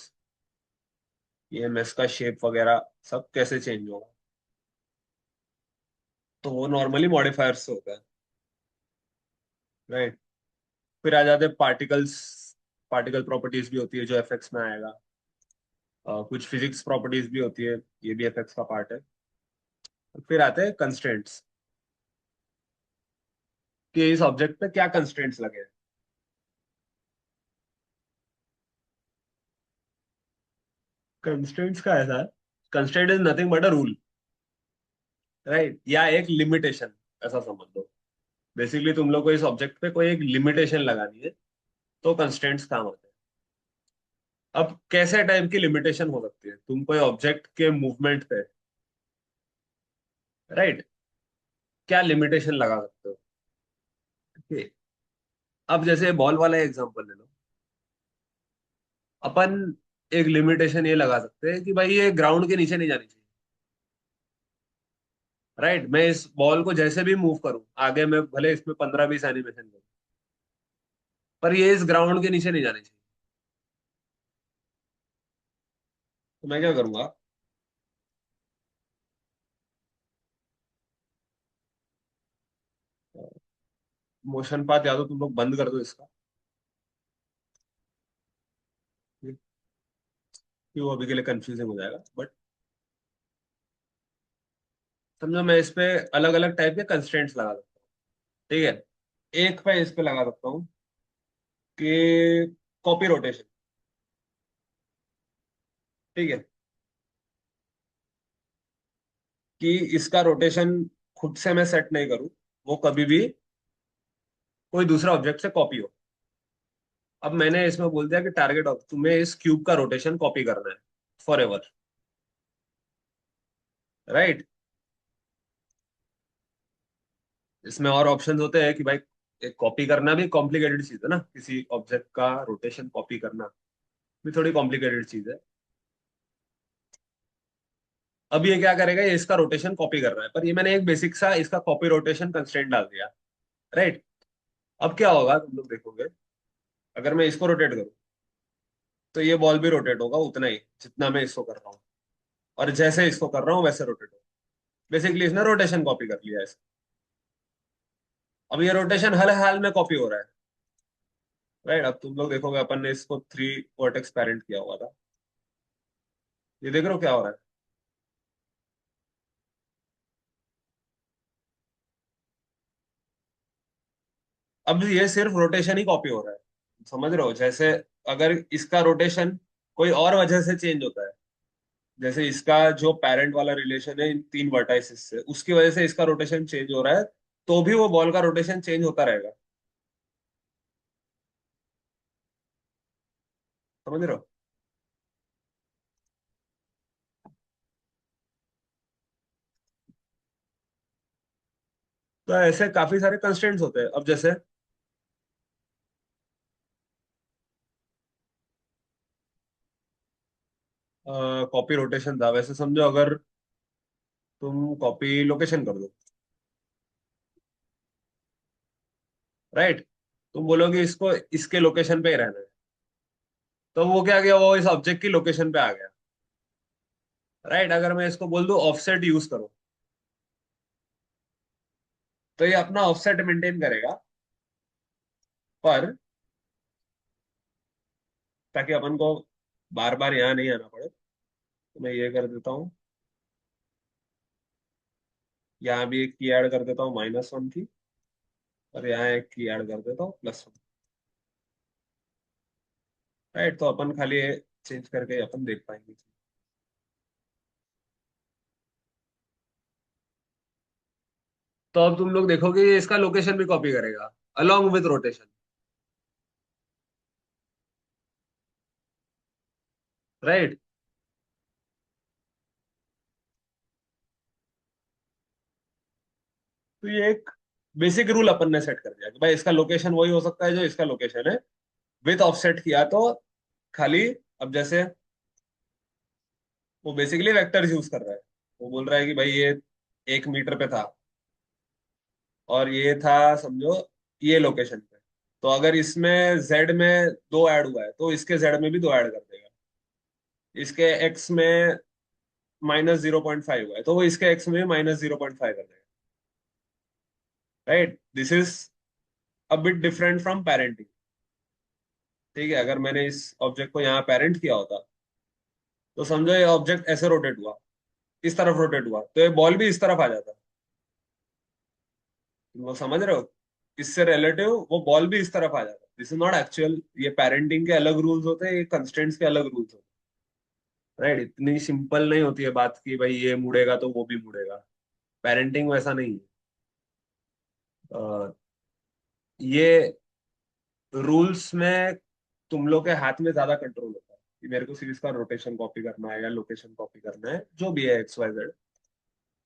ये मेश का शेप वगैरह सब कैसे चेंज होगा, तो वो नॉर्मली मॉडिफायर्स से होता है, राइट। फिर आ जाते हैं पार्टिकल्स। पार्टिकल प्रॉपर्टीज भी होती है जो एफएक्स में आएगा। कुछ फिजिक्स प्रॉपर्टीज भी होती है, ये भी एफएक्स का पार्ट है। फिर आते हैं कंस्ट्रेंट्स, कि इस ऑब्जेक्ट पे क्या कंस्ट्रेंट्स लगे हैं। कंस्ट्रेंट्स का ऐसा है, constraint is nothing but a rule, right, या एक लिमिटेशन, ऐसा समझ लो। बेसिकली तुम लोग को इस ऑब्जेक्ट पे कोई एक लिमिटेशन लगानी है, तो कंस्ट्रेंट्स काम आते हैं। अब कैसे टाइप की लिमिटेशन हो सकती है, तुम कोई ऑब्जेक्ट के मूवमेंट पे, राइट, क्या लिमिटेशन लगा सकते हो। Okay, अब जैसे बॉल वाला एग्जांपल ले लो। अपन एक लिमिटेशन ये लगा सकते हैं कि भाई ये ग्राउंड के नीचे नहीं जानी चाहिए, राइट। मैं इस बॉल को जैसे भी मूव करूं आगे, मैं भले इसमें 15-20 एनिमेशन करूं, पर ये इस ग्राउंड के नीचे नहीं जानी चाहिए। तो मैं क्या करूंगा, मोशन पाथ या तो तुम लोग बंद कर दो इसका, कि वो अभी के लिए कंफ्यूजिंग हो जाएगा, बट समझो मैं इस पे अलग अलग टाइप के कंस्ट्रेंट्स लगा सकता हूँ, ठीक है। एक पे इस पे लगा सकता हूँ कि कॉपी रोटेशन, ठीक है, कि इसका रोटेशन खुद से मैं सेट नहीं करूं, वो कभी भी कोई दूसरा ऑब्जेक्ट से कॉपी हो। अब मैंने इसमें बोल दिया कि टारगेट तुम्हें इस क्यूब का रोटेशन कॉपी करना है फॉर एवर, राइट। इसमें और ऑप्शंस होते हैं कि भाई एक कॉपी करना भी कॉम्प्लिकेटेड चीज है ना, किसी ऑब्जेक्ट का रोटेशन कॉपी करना भी थोड़ी कॉम्प्लिकेटेड चीज है। अब ये क्या करेगा, ये इसका रोटेशन कॉपी कर रहा है, पर ये मैंने एक बेसिक सा इसका कॉपी रोटेशन कंस्ट्रेंट डाल दिया, राइट। अब क्या होगा तुम लोग देखोगे, अगर मैं इसको रोटेट करूँ, तो ये बॉल भी रोटेट होगा उतना ही जितना मैं इसको कर रहा हूँ, और जैसे इसको कर रहा हूँ वैसे रोटेट होगा। बेसिकली इसने रोटेशन कॉपी कर लिया है। अब ये रोटेशन हर हाल में कॉपी हो रहा है, राइट। अब तुम लोग देखोगे अपन ने इसको 3 वर्टेक्स पेरेंट किया हुआ था, ये देख रहे हो क्या हो रहा है। अब ये सिर्फ रोटेशन ही कॉपी हो रहा है, समझ रहे हो। जैसे अगर इसका रोटेशन कोई और वजह से चेंज होता है, जैसे इसका जो पेरेंट वाला रिलेशन है इन तीन वर्टाइसिस से, उसकी वजह से इसका रोटेशन चेंज हो रहा है, तो भी वो बॉल का रोटेशन चेंज होता रहेगा। समझ रहे हो? तो ऐसे काफी सारे कंस्ट्रेंट्स होते हैं। अब जैसे कॉपी रोटेशन था, वैसे समझो अगर तुम कॉपी लोकेशन कर दो, राइट, तुम बोलोगे इसको इसके लोकेशन पे ही रहना है, तो वो क्या गया, वो इस ऑब्जेक्ट की लोकेशन पे आ गया, राइट। अगर मैं इसको बोल दूं ऑफसेट यूज करो, तो ये अपना ऑफसेट मेंटेन करेगा, पर ताकि अपन को बार बार यहाँ नहीं आना पड़े, तो मैं ये कर देता हूँ, यहाँ भी एक की ऐड कर देता हूँ -1 की, और यहाँ एक की ऐड कर देता हूँ +1, राइट। तो अपन खाली चेंज करके अपन देख पाएंगे। तो अब तुम लोग देखोगे ये इसका लोकेशन भी कॉपी करेगा अलोंग विथ रोटेशन, राइट। तो ये एक बेसिक रूल अपन ने सेट कर दिया कि भाई इसका लोकेशन वही हो सकता है जो इसका लोकेशन है, विथ ऑफसेट किया तो खाली। अब जैसे वो बेसिकली वेक्टर्स यूज कर रहा है, वो बोल रहा है कि भाई ये 1 मीटर पे था, और ये था समझो ये लोकेशन पे, तो अगर इसमें जेड में 2 ऐड हुआ है तो इसके जेड में भी 2 ऐड कर देगा। इसके एक्स में -0.5 हुआ है तो वो इसके एक्स में -0.5 कर देगा, right. This is a bit different from parenting. ठीक है, अगर मैंने इस ऑब्जेक्ट को यहाँ पेरेंट किया होता, तो समझो ये ऑब्जेक्ट ऐसे रोटेट हुआ, इस तरफ रोटेट हुआ, तो ये बॉल भी इस तरफ आ जाता। तुम लोग समझ रहे हो? इससे रिलेटिव वो बॉल भी इस तरफ आ जाता। दिस इज नॉट एक्चुअल, ये पेरेंटिंग के अलग रूल्स होते हैं, ये कंस्ट्रेंट्स के अलग रूल्स होते हैं, राइट। इतनी सिंपल नहीं होती है बात की भाई ये मुड़ेगा तो वो भी मुड़ेगा। पेरेंटिंग वैसा नहीं है। अ, ये रूल्स में तुम लोग के हाथ में ज्यादा कंट्रोल होता है कि मेरे को सिर्फ इसका रोटेशन कॉपी करना है या लोकेशन कॉपी करना है, जो भी है XYZ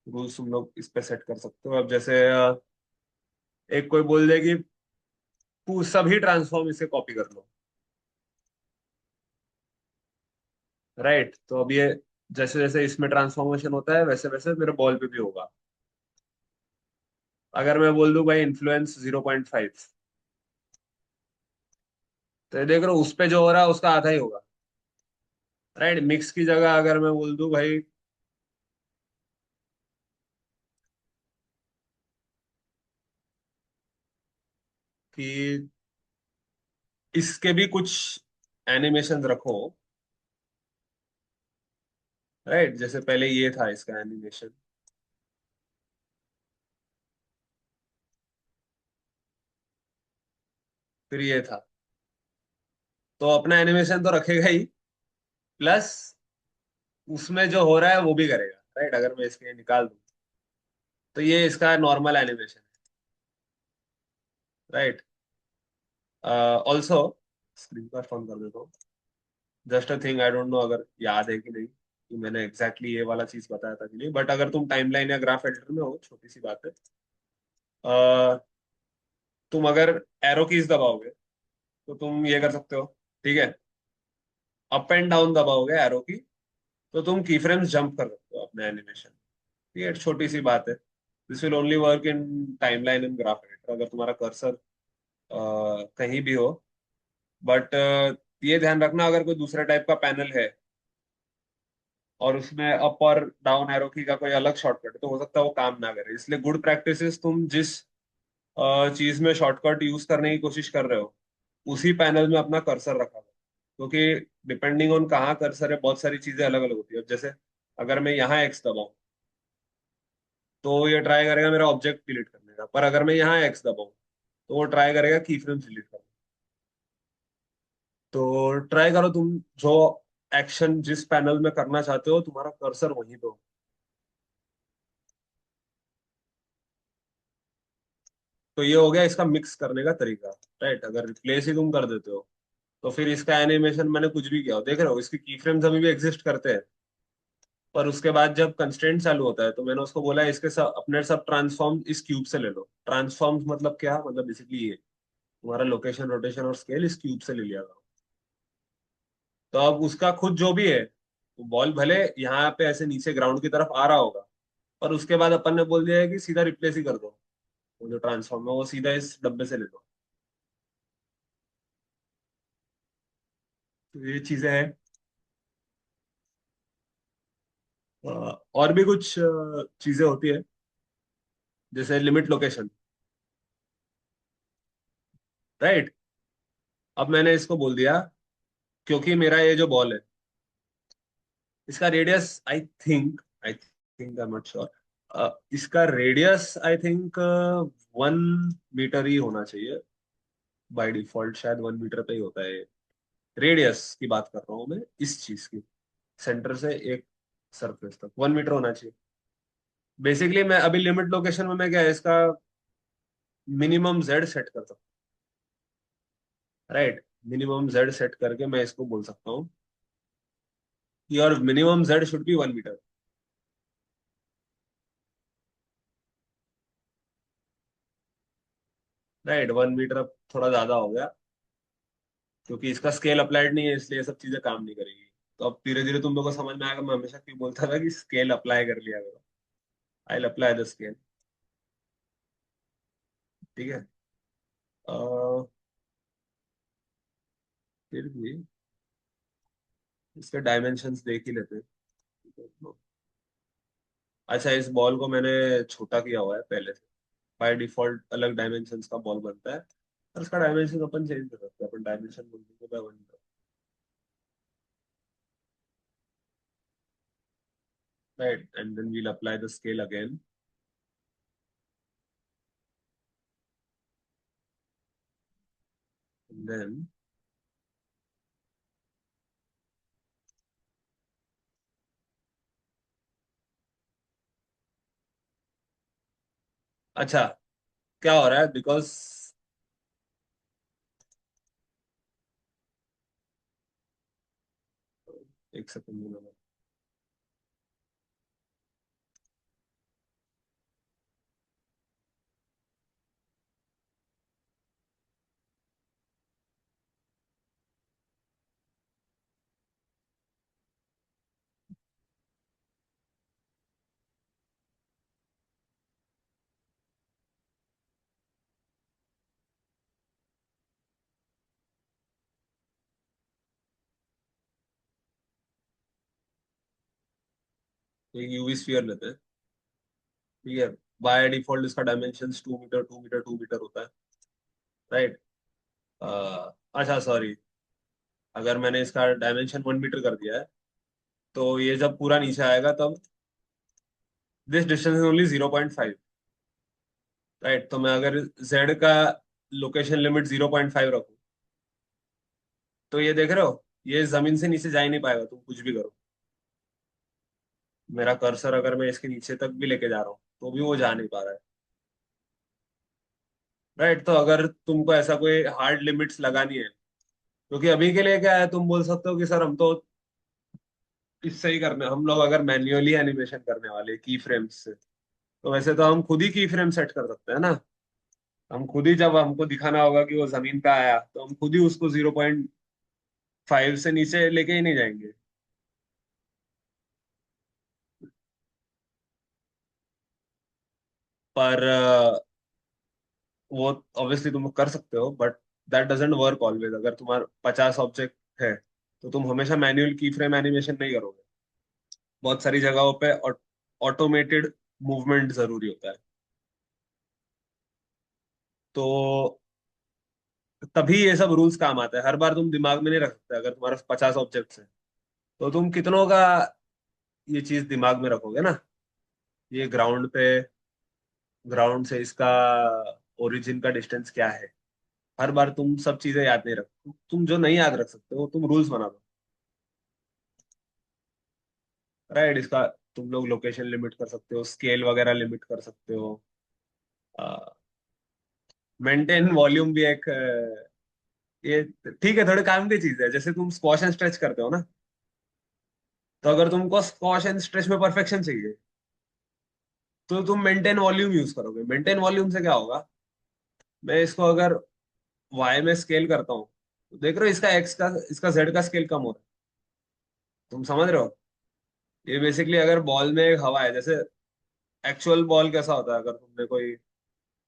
रूल्स तुम लोग इस पे सेट कर सकते हो। अब जैसे एक कोई बोल दे कि सभी ट्रांसफॉर्म इसे कॉपी कर लो, राइट। तो अब ये जैसे जैसे इसमें ट्रांसफॉर्मेशन होता है वैसे वैसे मेरे बॉल पे भी होगा। अगर मैं बोल दूं भाई इन्फ्लुएंस 0.5, तो ये देख रहे हो उस पे जो हो रहा है उसका आधा ही होगा, राइट। मिक्स की जगह अगर मैं बोल दूं भाई कि इसके भी कुछ एनिमेशन रखो, राइट। जैसे पहले ये था इसका एनिमेशन, फिर ये था, तो अपना एनिमेशन तो रखेगा ही, प्लस उसमें जो हो रहा है वो भी करेगा, राइट। अगर मैं इसके निकाल दूं, तो ये इसका नॉर्मल एनिमेशन है, राइट। ऑल्सो स्क्रीन का फोन कर देता हूँ। Just a thing, I don't know अगर याद है कि नहीं कि मैंने एग्जैक्टली ये वाला चीज बताया था कि नहीं, बट अगर तुम टाइमलाइन या ग्राफ एडिटर में हो, छोटी सी बात है, अ, तुम अगर एरो कीज दबाओगे तो तुम ये कर सकते हो, ठीक है। अप एंड डाउन दबाओगे एरो की, तो तुम की फ्रेम्स जंप कर सकते हो अपने एनिमेशन। ठीक है, छोटी सी बात है। This will only work in timeline and graph editor अगर तुम्हारा कर्सर कहीं भी हो। बट ये ध्यान रखना, अगर कोई दूसरा टाइप का पैनल है और उसमें अप और डाउन एरो की का कोई अलग शॉर्टकट है, तो हो सकता है वो काम ना करे। इसलिए गुड प्रैक्टिस तुम जिस चीज में शॉर्टकट यूज करने की कोशिश कर रहे हो, उसी पैनल में अपना कर्सर रखा हुआ, क्योंकि डिपेंडिंग ऑन कहाँ कर्सर है बहुत सारी चीजें अलग अलग होती है। अब जैसे अगर मैं यहाँ एक्स दबाऊं, तो ये ट्राई करेगा मेरा ऑब्जेक्ट डिलीट करने का, पर अगर मैं यहाँ एक्स दबाऊं, तो वो ट्राई करेगा की फ्रेम्स डिलीट करने का। तो ट्राई करो तुम जो एक्शन जिस पैनल में करना चाहते हो तुम्हारा कर्सर वहीं पे हो। तो ये हो गया इसका मिक्स करने का तरीका। राइट, अगर रिप्लेस ही तुम कर देते हो तो फिर इसका एनिमेशन मैंने कुछ भी किया हो, देख रहे हो इसकी की फ्रेम्स अभी भी एग्जिस्ट करते हैं। पर उसके बाद जब कंस्ट्रेंट चालू होता है तो मैंने उसको बोला इसके सब अपने सब ट्रांसफॉर्म इस क्यूब से ले लो। ट्रांसफॉर्म्स मतलब क्या, मतलब बेसिकली ये तुम्हारा लोकेशन रोटेशन और स्केल इस क्यूब से ले लिया था। तो अब उसका खुद जो भी है, तो बॉल भले यहाँ पे ऐसे नीचे ग्राउंड की तरफ आ रहा होगा, पर उसके बाद अपन ने बोल दिया है कि सीधा रिप्लेस ही कर दो। वो जो ट्रांसफॉर्म है वो सीधा इस डब्बे से ले लो। तो ये चीजें हैं। और भी कुछ चीजें होती है, जैसे लिमिट लोकेशन। राइट, अब मैंने इसको बोल दिया क्योंकि मेरा ये जो बॉल है इसका radius I think I am not sure, इसका रेडियस आई थिंक 1 मीटर ही होना चाहिए। बाय डिफॉल्ट शायद 1 मीटर पे ही होता है। रेडियस की बात कर रहा हूँ मैं इस चीज की, सेंटर से एक सरफेस तक 1 मीटर होना चाहिए। बेसिकली मैं अभी लिमिट लोकेशन में मैं क्या है इसका मिनिमम जेड सेट करता हूँ। राइट, मिनिमम जेड सेट करके मैं इसको बोल सकता हूँ your minimum z should be 1 metre. Right, 1 metre अब थोड़ा ज्यादा हो गया क्योंकि इसका स्केल अप्लाइड नहीं है, इसलिए ये सब चीजें काम नहीं करेगी। तो अब धीरे धीरे तुम लोग को समझ में आएगा मैं हमेशा क्यों बोलता था कि स्केल अप्लाई कर लिया करो। I will apply the scale. ठीक है। अह, फिर भी इसके डायमेंशंस देख ही लेते हैं। अच्छा, इस बॉल को मैंने छोटा किया हुआ है पहले से। बाय डिफॉल्ट अलग डायमेंशंस का बॉल बनता है, और उसका डायमेंशन अपन चेंज कर सकते हैं। अपन डायमेंशन बोल देंगे by 1 metre. Right, and then we'll apply the scale again. Then अच्छा, क्या हो रहा है बिकॉज, एक सेकंड, एक यूवी स्फीयर लेते हैं। ठीक है, बाय डिफॉल्ट इसका डायमेंशन 2 मीटर 2 मीटर 2 मीटर होता है। राइट। अच्छा सॉरी, अगर मैंने इसका डायमेंशन 1 मीटर कर दिया है तो ये जब पूरा नीचे आएगा तब this distance is only 0.5। Right, तो मैं अगर जेड का लोकेशन लिमिट 0.5 रखूं तो ये देख रहे हो ये जमीन से नीचे जा ही नहीं पाएगा, तुम कुछ भी करो। मेरा कर्सर अगर मैं इसके नीचे तक भी लेके जा रहा हूँ तो भी वो जा नहीं पा रहा है। राइट, तो अगर तुमको ऐसा कोई हार्ड लिमिट्स लगानी है, क्योंकि अभी के लिए क्या है तुम बोल सकते हो कि सर हम तो इससे ही करने, हम लोग अगर मैन्युअली एनिमेशन करने वाले की फ्रेम्स से, तो वैसे तो हम खुद ही की फ्रेम सेट कर सकते हैं ना। हम खुद ही जब हमको दिखाना होगा कि वो जमीन पे आया तो हम खुद ही उसको 0.5 से नीचे लेके ही नहीं जाएंगे। पर वो ऑब्वियसली तुम कर सकते हो, but that doesn't work always. अगर तुम्हारे 50 ऑब्जेक्ट है तो तुम हमेशा मैन्युअल की फ्रेम एनिमेशन नहीं करोगे। बहुत सारी जगहों पे ऑटोमेटेड मूवमेंट जरूरी होता है। तो तभी ये सब रूल्स काम आता है। हर बार तुम दिमाग में नहीं रख सकते। अगर तुम्हारे 50 ऑब्जेक्ट्स हैं तो तुम कितनों का ये चीज दिमाग में रखोगे ना, ये ग्राउंड से इसका ओरिजिन का डिस्टेंस क्या है। हर बार तुम सब चीजें याद नहीं रख, तुम जो नहीं याद रख सकते हो तुम रूल्स बना दो। राइट, इसका तुम लोग लोकेशन लिमिट कर सकते हो, स्केल वगैरह लिमिट कर सकते हो। मेंटेन वॉल्यूम भी एक ये ठीक है, थोड़े काम की चीज है। जैसे तुम स्क्वॉश एंड स्ट्रेच करते हो ना, तो अगर तुमको स्क्वॉश एंड स्ट्रेच में परफेक्शन चाहिए, तो तुम मेंटेन वॉल्यूम यूज करोगे। मेंटेन वॉल्यूम से क्या होगा, मैं इसको अगर वाई में स्केल करता हूँ, तो देख रहे हो इसका एक्स का, इसका जेड का स्केल कम हो रहा है। तुम समझ रहे हो? ये बेसिकली अगर बॉल में एक हवा है, जैसे एक्चुअल बॉल कैसा होता है, अगर तुमने कोई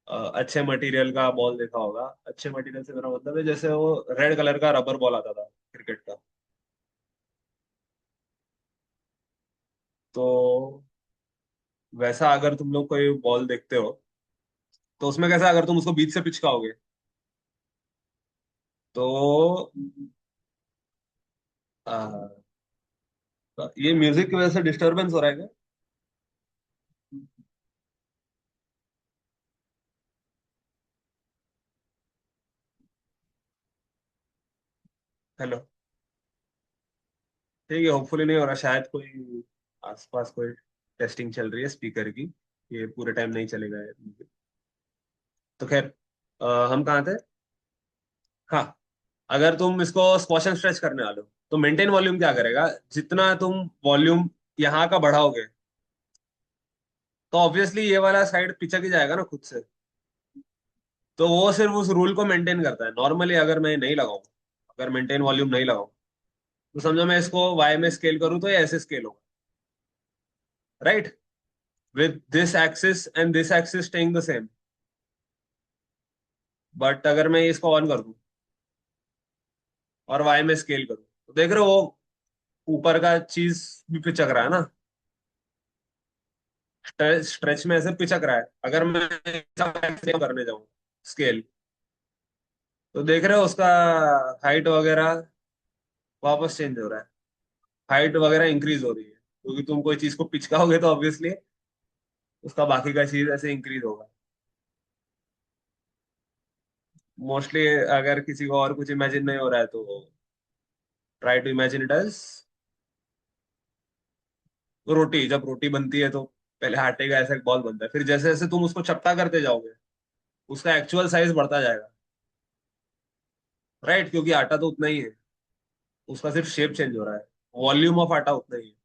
अच्छे मटेरियल का बॉल देखा होगा। अच्छे मटेरियल से मेरा मतलब है जैसे वो रेड कलर का रबर बॉल आता था क्रिकेट का। तो वैसा अगर तुम लोग कोई बॉल देखते हो, तो उसमें कैसा, अगर तुम उसको बीच से पिचकाओगे, तो ये म्यूजिक की वजह से डिस्टरबेंस हो रहा है क्या? हेलो। ठीक है, होपफुली नहीं हो रहा। शायद कोई आसपास कोई टेस्टिंग चल रही है स्पीकर की। ये पूरे टाइम नहीं चलेगा ये। तो खैर, हम कहाँ थे? हाँ, अगर तुम इसको स्क्वॉश एंड स्ट्रेच करने वाले हो, तो मेंटेन वॉल्यूम क्या करेगा, जितना तुम वॉल्यूम यहाँ का बढ़ाओगे, तो ऑब्वियसली ये वाला साइड पिचक ही जाएगा ना खुद से। तो वो सिर्फ उस रूल को मेंटेन करता है। नॉर्मली अगर मैं नहीं लगाऊं, अगर मेंटेन वॉल्यूम नहीं लगाऊं, तो समझो मैं इसको वाई में स्केल करूँ तो ये ऐसे स्केल होगा, right, with this axis and this axis staying the same. But अगर मैं इसको ऑन कर दूं और वाई में स्केल करूं, तो देख रहे हो वो ऊपर का चीज भी पिचक रहा है ना। स्ट्रेच में ऐसे पिचक रहा है। अगर मैं सेम करने जाऊं स्केल, तो देख रहे हो उसका हाइट वगैरह वापस चेंज हो रहा है। हाइट वगैरह इंक्रीज हो रही है, क्योंकि तुम कोई चीज को पिचकाओगे तो ऑब्वियसली उसका बाकी का चीज ऐसे इंक्रीज होगा। मोस्टली अगर किसी को और कुछ इमेजिन नहीं हो रहा है, तो try to imagine it as roti. जब रोटी बनती है तो पहले आटे का ऐसा एक बॉल बनता है, फिर जैसे जैसे तुम उसको चपटा करते जाओगे, उसका एक्चुअल साइज बढ़ता जाएगा, राइट, क्योंकि आटा तो उतना ही है, उसका सिर्फ शेप चेंज हो रहा है। वॉल्यूम ऑफ आटा उतना ही है।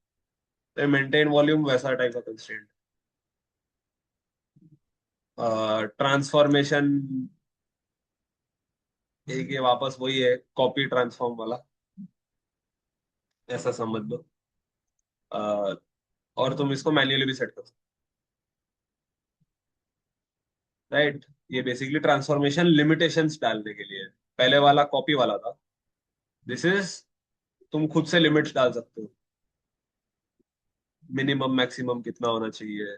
तो मेंटेन वॉल्यूम वैसा टाइप का कंस्ट्रेंट। ट्रांसफॉर्मेशन एक ये वापस वही है, कॉपी ट्रांसफॉर्म वाला, ऐसा समझ लो। अ, और तुम इसको मैन्युअली भी सेट कर सकते हो, राइट। ये बेसिकली ट्रांसफॉर्मेशन लिमिटेशंस डालने के लिए है। पहले वाला कॉपी वाला था, दिस इज तुम खुद से लिमिट्स डाल सकते हो, मिनिमम मैक्सिमम कितना होना चाहिए,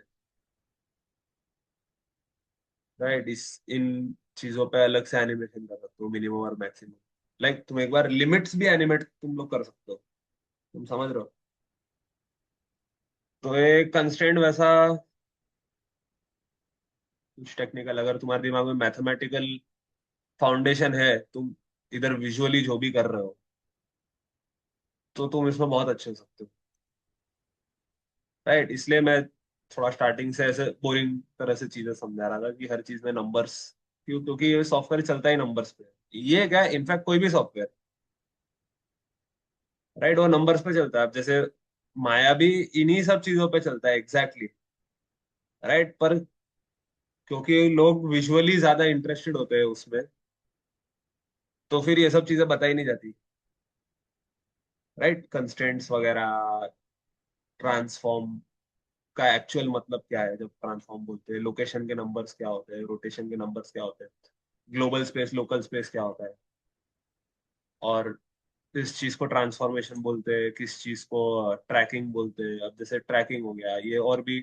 राइट। इस इन चीजों पे अलग से एनिमेशन कर सकते हो, मिनिमम और मैक्सिमम। लाइक तुम एक बार लिमिट्स भी एनिमेट तुम लोग कर सकते हो। तुम समझ रहे हो? तो एक कंस्ट्रेंट वैसा कुछ टेक्निकल, अगर तुम्हारे दिमाग में मैथमेटिकल फाउंडेशन है, तुम इधर विजुअली जो भी कर रहे हो, तो तुम इसमें बहुत अच्छे हो सकते हो, राइट। इसलिए मैं थोड़ा स्टार्टिंग से ऐसे बोरिंग तरह से चीजें समझा रहा था कि हर चीज में नंबर्स क्यों, क्योंकि ये सॉफ्टवेयर चलता ही नंबर्स पे है। ये क्या, इनफैक्ट कोई भी सॉफ्टवेयर, राइट, वो नंबर्स पे चलता है। अब जैसे माया भी इन्हीं सब चीजों पे चलता है, एग्जैक्टली, राइट। पर क्योंकि लोग विजुअली ज्यादा इंटरेस्टेड होते हैं उसमें, तो फिर ये सब चीजें बताई नहीं जाती, राइट। कंस्ट्रेंट्स वगैरह, ट्रांसफॉर्म का एक्चुअल मतलब क्या है, जब ट्रांसफॉर्म बोलते हैं, लोकेशन के नंबर्स क्या होते हैं, रोटेशन के नंबर्स क्या होते हैं, ग्लोबल स्पेस लोकल स्पेस क्या होता है, और किस चीज को ट्रांसफॉर्मेशन बोलते हैं, किस चीज को ट्रैकिंग बोलते हैं। अब जैसे ट्रैकिंग हो गया, ये और भी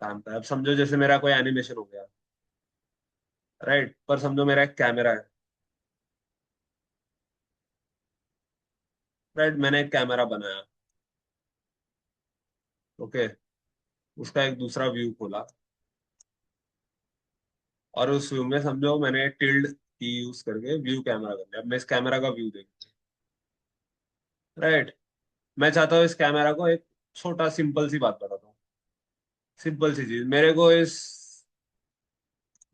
काम था। अब समझो जैसे मेरा कोई एनिमेशन हो गया, राइट, पर समझो मेरा एक कैमरा है, राइट, मैंने एक कैमरा बनाया, ओके, उसका एक दूसरा व्यू खोला, और उस व्यू में समझो मैंने टिल्ड की यूज करके व्यू कैमरा कर लिया। अब मैं इस कैमरा का व्यू देखूँ, राइट। मैं चाहता हूँ इस कैमरा को एक छोटा सिंपल सी बात बताता हूँ। सिंपल सी चीज मेरे को इस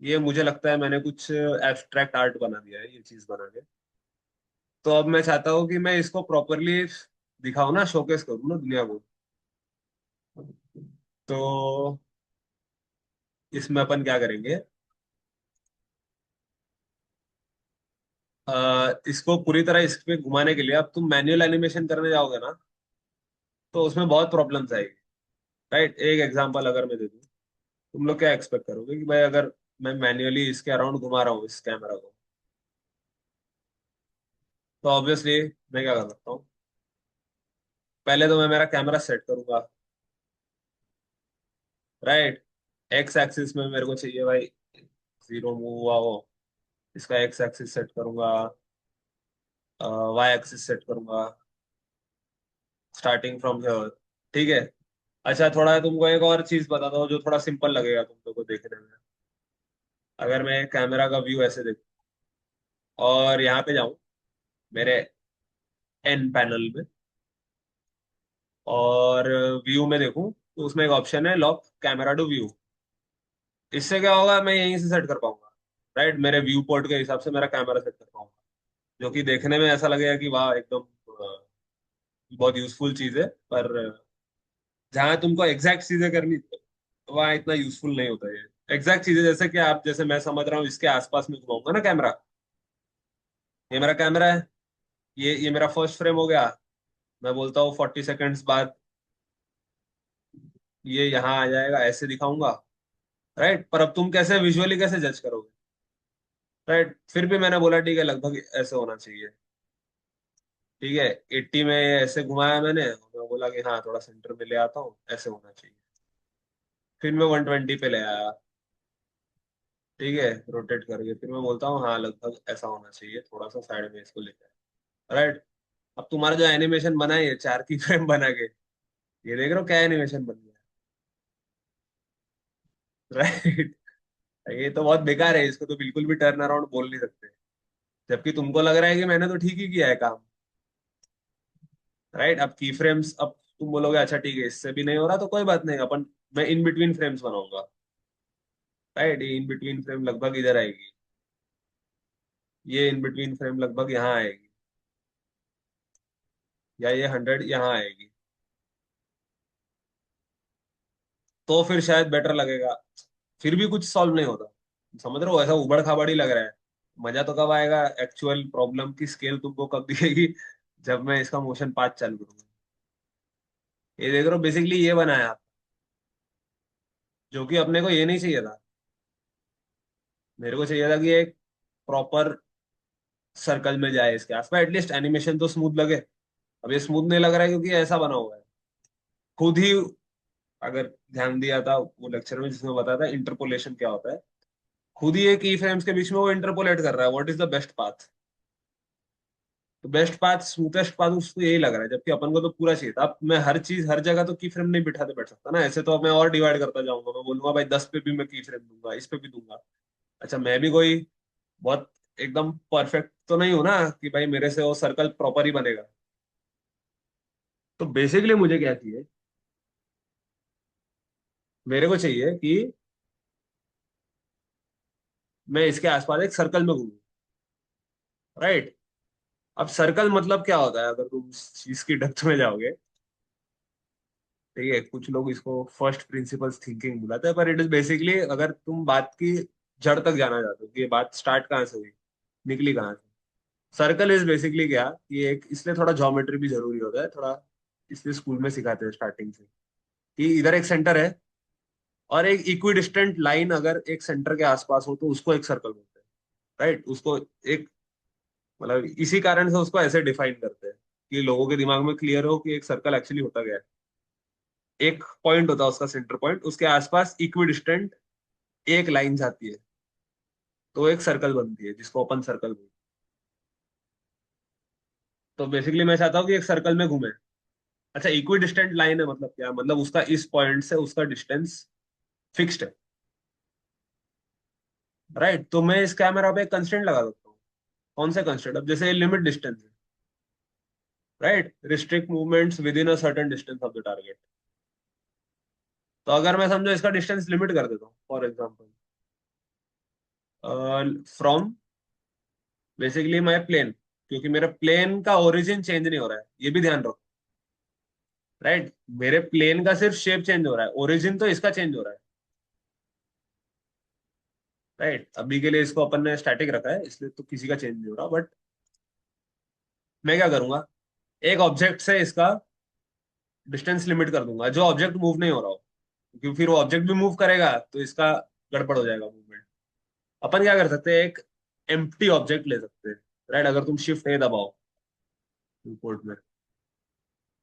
ये मुझे लगता है मैंने कुछ एब्स्ट्रैक्ट आर्ट बना दिया है ये चीज बना के। तो अब मैं चाहता हूँ कि मैं इसको प्रॉपरली दिखाऊं ना, शोकेस करूँ ना दुनिया को। तो इसमें अपन क्या करेंगे, इसको पूरी तरह इस पे घुमाने के लिए अब तुम मैन्युअल एनिमेशन करने जाओगे ना, तो उसमें बहुत प्रॉब्लम्स आएगी। राइट, एक एग्जांपल अगर मैं दे दूं, तुम लोग क्या एक्सपेक्ट करोगे कि भाई अगर मैं मैन्युअली इसके अराउंड घुमा रहा हूँ इस कैमरा को, तो ऑब्वियसली मैं क्या कर सकता हूँ, पहले तो मैं मेरा कैमरा सेट करूंगा। राइट, एक्स एक्सिस में मेरे को चाहिए भाई जीरो मूव हुआ हो, इसका एक्स एक्सिस सेट करूंगा, वाई एक्सिस सेट करूंगा, स्टार्टिंग फ्रॉम हियर। ठीक है। अच्छा, थोड़ा तुमको एक और चीज बताता हूँ जो थोड़ा सिंपल लगेगा तुम लोग को देखने में। अगर मैं कैमरा का व्यू ऐसे देखूं और यहाँ पे जाऊं मेरे एन पैनल में, और व्यू में देखूं, तो उसमें एक ऑप्शन है लॉक कैमरा टू व्यू। इससे क्या होगा, मैं यहीं से सेट कर पाऊंगा। राइट, मेरे व्यू पोर्ट के हिसाब से मेरा कैमरा सेट कर पाऊंगा, जो कि देखने में ऐसा लगेगा कि वाह एकदम बहुत यूजफुल चीज है। पर जहाँ तुमको एग्जैक्ट चीजें करनी, वहाँ इतना यूजफुल नहीं होता है। एग्जैक्ट चीजें जैसे कि आप, जैसे मैं समझ रहा हूँ इसके आसपास में घुमाऊंगा ना कैमरा, ये मेरा कैमरा है, ये मेरा फर्स्ट फ्रेम हो गया। मैं बोलता हूँ 40 सेकेंड्स बाद ये यहाँ आ जाएगा, ऐसे दिखाऊंगा। राइट, पर अब तुम कैसे विजुअली कैसे जज करोगे। राइट, फिर भी मैंने बोला ठीक है लगभग ऐसे होना चाहिए। ठीक है, 80 में ऐसे घुमाया मैंने, मैं बोला कि हाँ थोड़ा सेंटर में ले आता हूँ, ऐसे होना चाहिए। फिर मैं 120 पे ले आया। ठीक है, रोटेट करके फिर मैं बोलता हूँ हाँ लगभग ऐसा होना चाहिए, थोड़ा सा साइड में इसको लेकर। राइट, अब तुम्हारा जो एनिमेशन बना है ये 4 की फ्रेम बना के, ये देख रहे हो क्या एनिमेशन बन गया। राइट, ये तो बहुत बेकार है, इसको तो बिल्कुल भी टर्न अराउंड बोल नहीं सकते। जबकि तुमको लग रहा है कि मैंने तो ठीक ही किया है काम। राइट, अब की फ्रेम्स, अब तुम बोलोगे अच्छा ठीक है इससे भी नहीं हो रहा तो कोई बात नहीं, अपन मैं इन बिटवीन फ्रेम्स बनाऊंगा। राइट, ये इन बिटवीन फ्रेम लगभग इधर आएगी, ये इन बिटवीन फ्रेम लगभग यहाँ आएगी, या ये 100 यहाँ आएगी, तो फिर शायद बेटर लगेगा। फिर भी कुछ सॉल्व नहीं होता, समझ रहे हो, ऐसा उबड़ खाबड़ ही लग रहा है। मजा तो कब आएगा, एक्चुअल प्रॉब्लम की स्केल तुमको कब दिखेगी, जब मैं इसका मोशन पाथ चालू करूंगा। ये देख रहे हो बेसिकली ये बनाया, जो कि अपने को ये नहीं चाहिए था। मेरे को चाहिए था कि एक प्रॉपर सर्कल में जाए इसके आसपास, एटलीस्ट एनिमेशन तो स्मूथ लगे। अब ये स्मूथ नहीं लग रहा है क्योंकि ऐसा बना हुआ है खुद ही। अगर ध्यान दिया था वो लेक्चर में जिसमें बताया था इंटरपोलेशन क्या होता है, खुद ही एक की फ्रेम्स के बीच में वो इंटरपोलेट कर रहा है, what is the best path. तो बेस्ट पाथ, स्मूथेस्ट पाथ उसको यही लग रहा है, जबकि अपन को तो पूरा चाहिए था। अब मैं हर चीज हर जगह तो की फ्रेम नहीं बिठाते बैठ सकता ना, ऐसे तो अब मैं और डिवाइड करता जाऊंगा, मैं बोलूंगा भाई 10 पे भी मैं की फ्रेम दूंगा, इस पे भी दूंगा। अच्छा, मैं भी कोई बहुत एकदम परफेक्ट तो नहीं हूं ना कि भाई मेरे से वो सर्कल प्रॉपर ही बनेगा। तो बेसिकली मुझे क्या चाहिए, मेरे को चाहिए कि मैं इसके आसपास एक सर्कल में घूमूं। राइट, अब सर्कल मतलब क्या होता है अगर तुम इस चीज की डेप्थ में जाओगे। ठीक है, कुछ लोग इसको फर्स्ट प्रिंसिपल्स थिंकिंग बुलाते हैं, पर इट इज बेसिकली अगर तुम बात की जड़ तक जाना चाहते हो कि ये बात स्टार्ट कहाँ से हुई, निकली कहाँ से। सर्कल इज बेसिकली क्या, ये एक इसलिए थोड़ा ज्योमेट्री भी जरूरी होता है थोड़ा, इसलिए स्कूल में सिखाते हैं स्टार्टिंग से, कि इधर एक सेंटर है और एक इक्विडिस्टेंट लाइन अगर एक सेंटर के आसपास हो तो उसको एक सर्कल बोलते हैं। राइट, उसको एक, मतलब इसी कारण से उसको ऐसे डिफाइन करते हैं कि लोगों के दिमाग में क्लियर हो कि एक सर्कल एक्चुअली होता क्या है। एक पॉइंट होता है उसका सेंटर पॉइंट, उसके आसपास इक्विडिस्टेंट एक लाइन जाती है, तो एक सर्कल बनती है जिसको अपन सर्कल बोलते हैं। तो बेसिकली मैं चाहता हूँ कि एक सर्कल में घूमे। अच्छा, इक्विडिस्टेंट लाइन है मतलब क्या, मतलब उसका इस पॉइंट से उसका डिस्टेंस फिक्स्ड है। राइट, तो मैं इस कैमरा पे कंस्ट्रेंट लगा सकता हूँ। कौन से कंस्ट्रेंट, अब जैसे लिमिट डिस्टेंस है। Right, restrict movements with in a certain distance of the target. तो अगर मैं समझो इसका डिस्टेंस लिमिट कर देता हूँ for example, from basically my plane, क्योंकि मेरा प्लेन का ओरिजिन चेंज नहीं हो रहा है, ये भी ध्यान रखो। राइट, मेरे प्लेन का सिर्फ शेप चेंज हो रहा है, ओरिजिन तो इसका चेंज हो रहा है। राइट, अभी के लिए इसको अपन ने स्टैटिक रखा है इसलिए तो किसी का चेंज नहीं हो रहा, बट मैं क्या करूंगा, एक ऑब्जेक्ट से इसका डिस्टेंस लिमिट कर दूंगा जो ऑब्जेक्ट मूव नहीं हो रहा हो, क्योंकि फिर वो ऑब्जेक्ट भी मूव करेगा तो इसका गड़बड़ हो जाएगा मूवमेंट। अपन क्या कर सकते हैं, एक एम्प्टी ऑब्जेक्ट ले सकते हैं। राइट, अगर तुम शिफ्ट ए दबाओ कीबोर्ड में,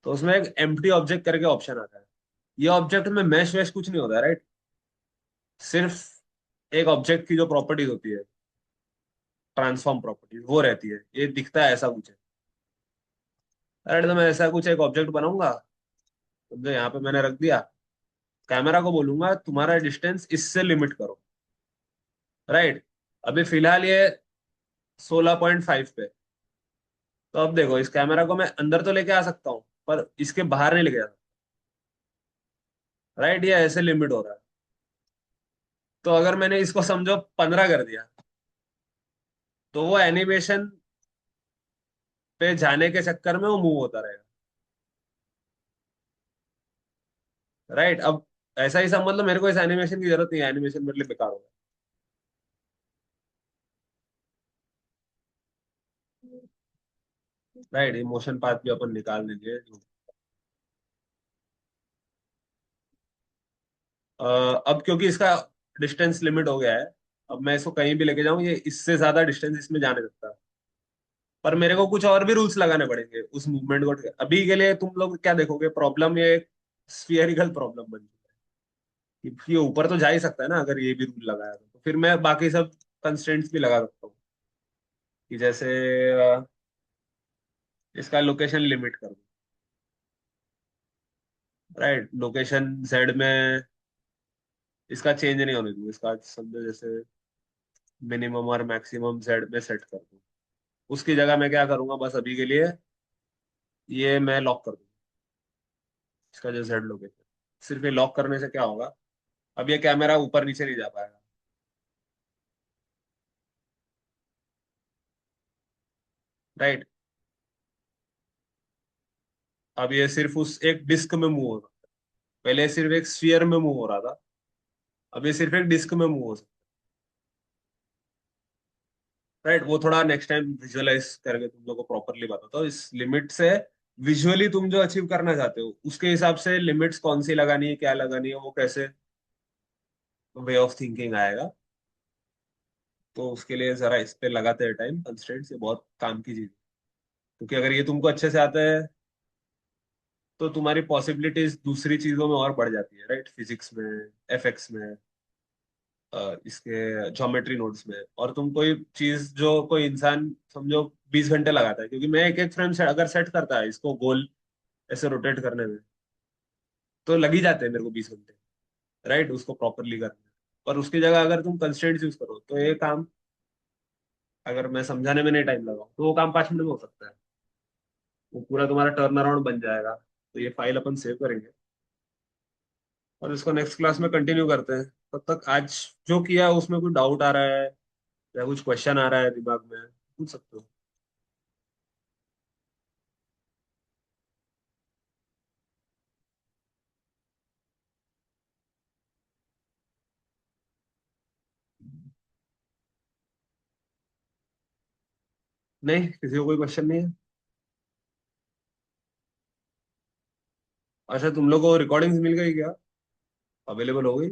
तो उसमें एक एम्प्टी ऑब्जेक्ट करके ऑप्शन आता है। ये ऑब्जेक्ट में मैश वैश कुछ नहीं होता है, राइट, सिर्फ एक ऑब्जेक्ट की जो प्रॉपर्टीज होती है, ट्रांसफॉर्म प्रॉपर्टीज, वो रहती है, ये दिखता है ऐसा कुछ है। राइट, तो मैं ऐसा कुछ एक ऑब्जेक्ट बनाऊंगा, समझो यहाँ पे मैंने रख दिया, कैमरा को बोलूंगा तुम्हारा डिस्टेंस इससे लिमिट करो। राइट, अभी फिलहाल ये 16.5 पे, तो अब देखो इस कैमरा को मैं अंदर तो लेके आ सकता हूँ पर इसके बाहर नहीं लेके आ सकता। राइट, ये ऐसे लिमिट हो रहा है। तो अगर मैंने इसको समझो 15 कर दिया, तो वो एनिमेशन पे जाने के चक्कर में वो मूव होता रहेगा। राइट, अब ऐसा ही समझ लो मेरे को इस एनिमेशन की जरूरत नहीं है, एनिमेशन मेरे लिए बेकार होगा। राइट, इमोशन पाथ भी अपन निकाल देंगे। अब क्योंकि इसका डिस्टेंस लिमिट हो गया है, अब मैं इसको कहीं भी लेके जाऊं ये इससे ज्यादा डिस्टेंस इसमें जाने सकता है। पर मेरे को कुछ और भी रूल्स लगाने पड़ेंगे उस मूवमेंट को। अभी के लिए तुम लोग क्या देखोगे, प्रॉब्लम ये स्फियरिकल प्रॉब्लम बन चुका है कि ये ऊपर तो जा ही सकता है ना, अगर ये भी रूल लगाया तो फिर मैं बाकी सब कंस्ट्रेंट्स भी लगा सकता हूँ, कि जैसे अ, इसका लोकेशन लिमिट कर दूं। राइट, लोकेशन जेड में इसका चेंज नहीं होने दूं, इसका समझो जैसे मिनिमम और मैक्सिमम जेड में सेट कर दूं। उसकी जगह मैं क्या करूंगा, बस अभी के लिए ये मैं लॉक कर दूं इसका जो जेड लोकेशन। सिर्फ ये लॉक करने से क्या होगा, अब ये कैमरा ऊपर नीचे नहीं जा पाएगा। राइट, अब ये सिर्फ उस एक डिस्क में मूव हो रहा है, पहले ये सिर्फ एक स्फीयर में मूव हो रहा था, अब ये सिर्फ एक डिस्क में मूव हो सकता है। राइट, वो थोड़ा नेक्स्ट टाइम विजुअलाइज करके तुम लोग को प्रॉपरली बताता हूँ, इस लिमिट से विजुअली तुम जो अचीव करना चाहते हो उसके हिसाब से लिमिट्स कौन सी लगानी है, क्या लगानी है, वो कैसे वे ऑफ थिंकिंग आएगा। तो उसके लिए जरा इस पे लगाते हैं टाइम, कंस्ट्रेंट्स ये बहुत काम की चीज है। क्योंकि अगर ये तुमको अच्छे से आता है तो तुम्हारी पॉसिबिलिटीज दूसरी चीजों में और बढ़ जाती है, राइट, फिजिक्स में, एफएक्स में, इसके ज्योमेट्री नोड्स में। और तुम कोई चीज जो कोई इंसान समझो 20 घंटे लगाता है, क्योंकि मैं एक एक फ्रेम से अगर सेट करता है इसको गोल ऐसे रोटेट करने में, तो लग ही जाते हैं मेरे को 20 घंटे। राइट, उसको प्रॉपरली करने में। पर उसकी जगह अगर तुम कंस्ट्रेंट्स यूज करो तो ये काम, अगर मैं समझाने में नहीं टाइम लगाऊं तो वो काम 5 मिनट में हो सकता है, वो पूरा तुम्हारा टर्न अराउंड बन जाएगा। तो ये फाइल अपन सेव करेंगे और इसको नेक्स्ट क्लास में कंटिन्यू करते हैं। तब तक आज जो किया उसमें कोई डाउट आ रहा है या कुछ क्वेश्चन आ रहा है दिमाग में, पूछ सकते हो। नहीं, किसी को कोई क्वेश्चन नहीं है? अच्छा, तुम लोग को रिकॉर्डिंग्स मिल गई क्या, अवेलेबल हो गई?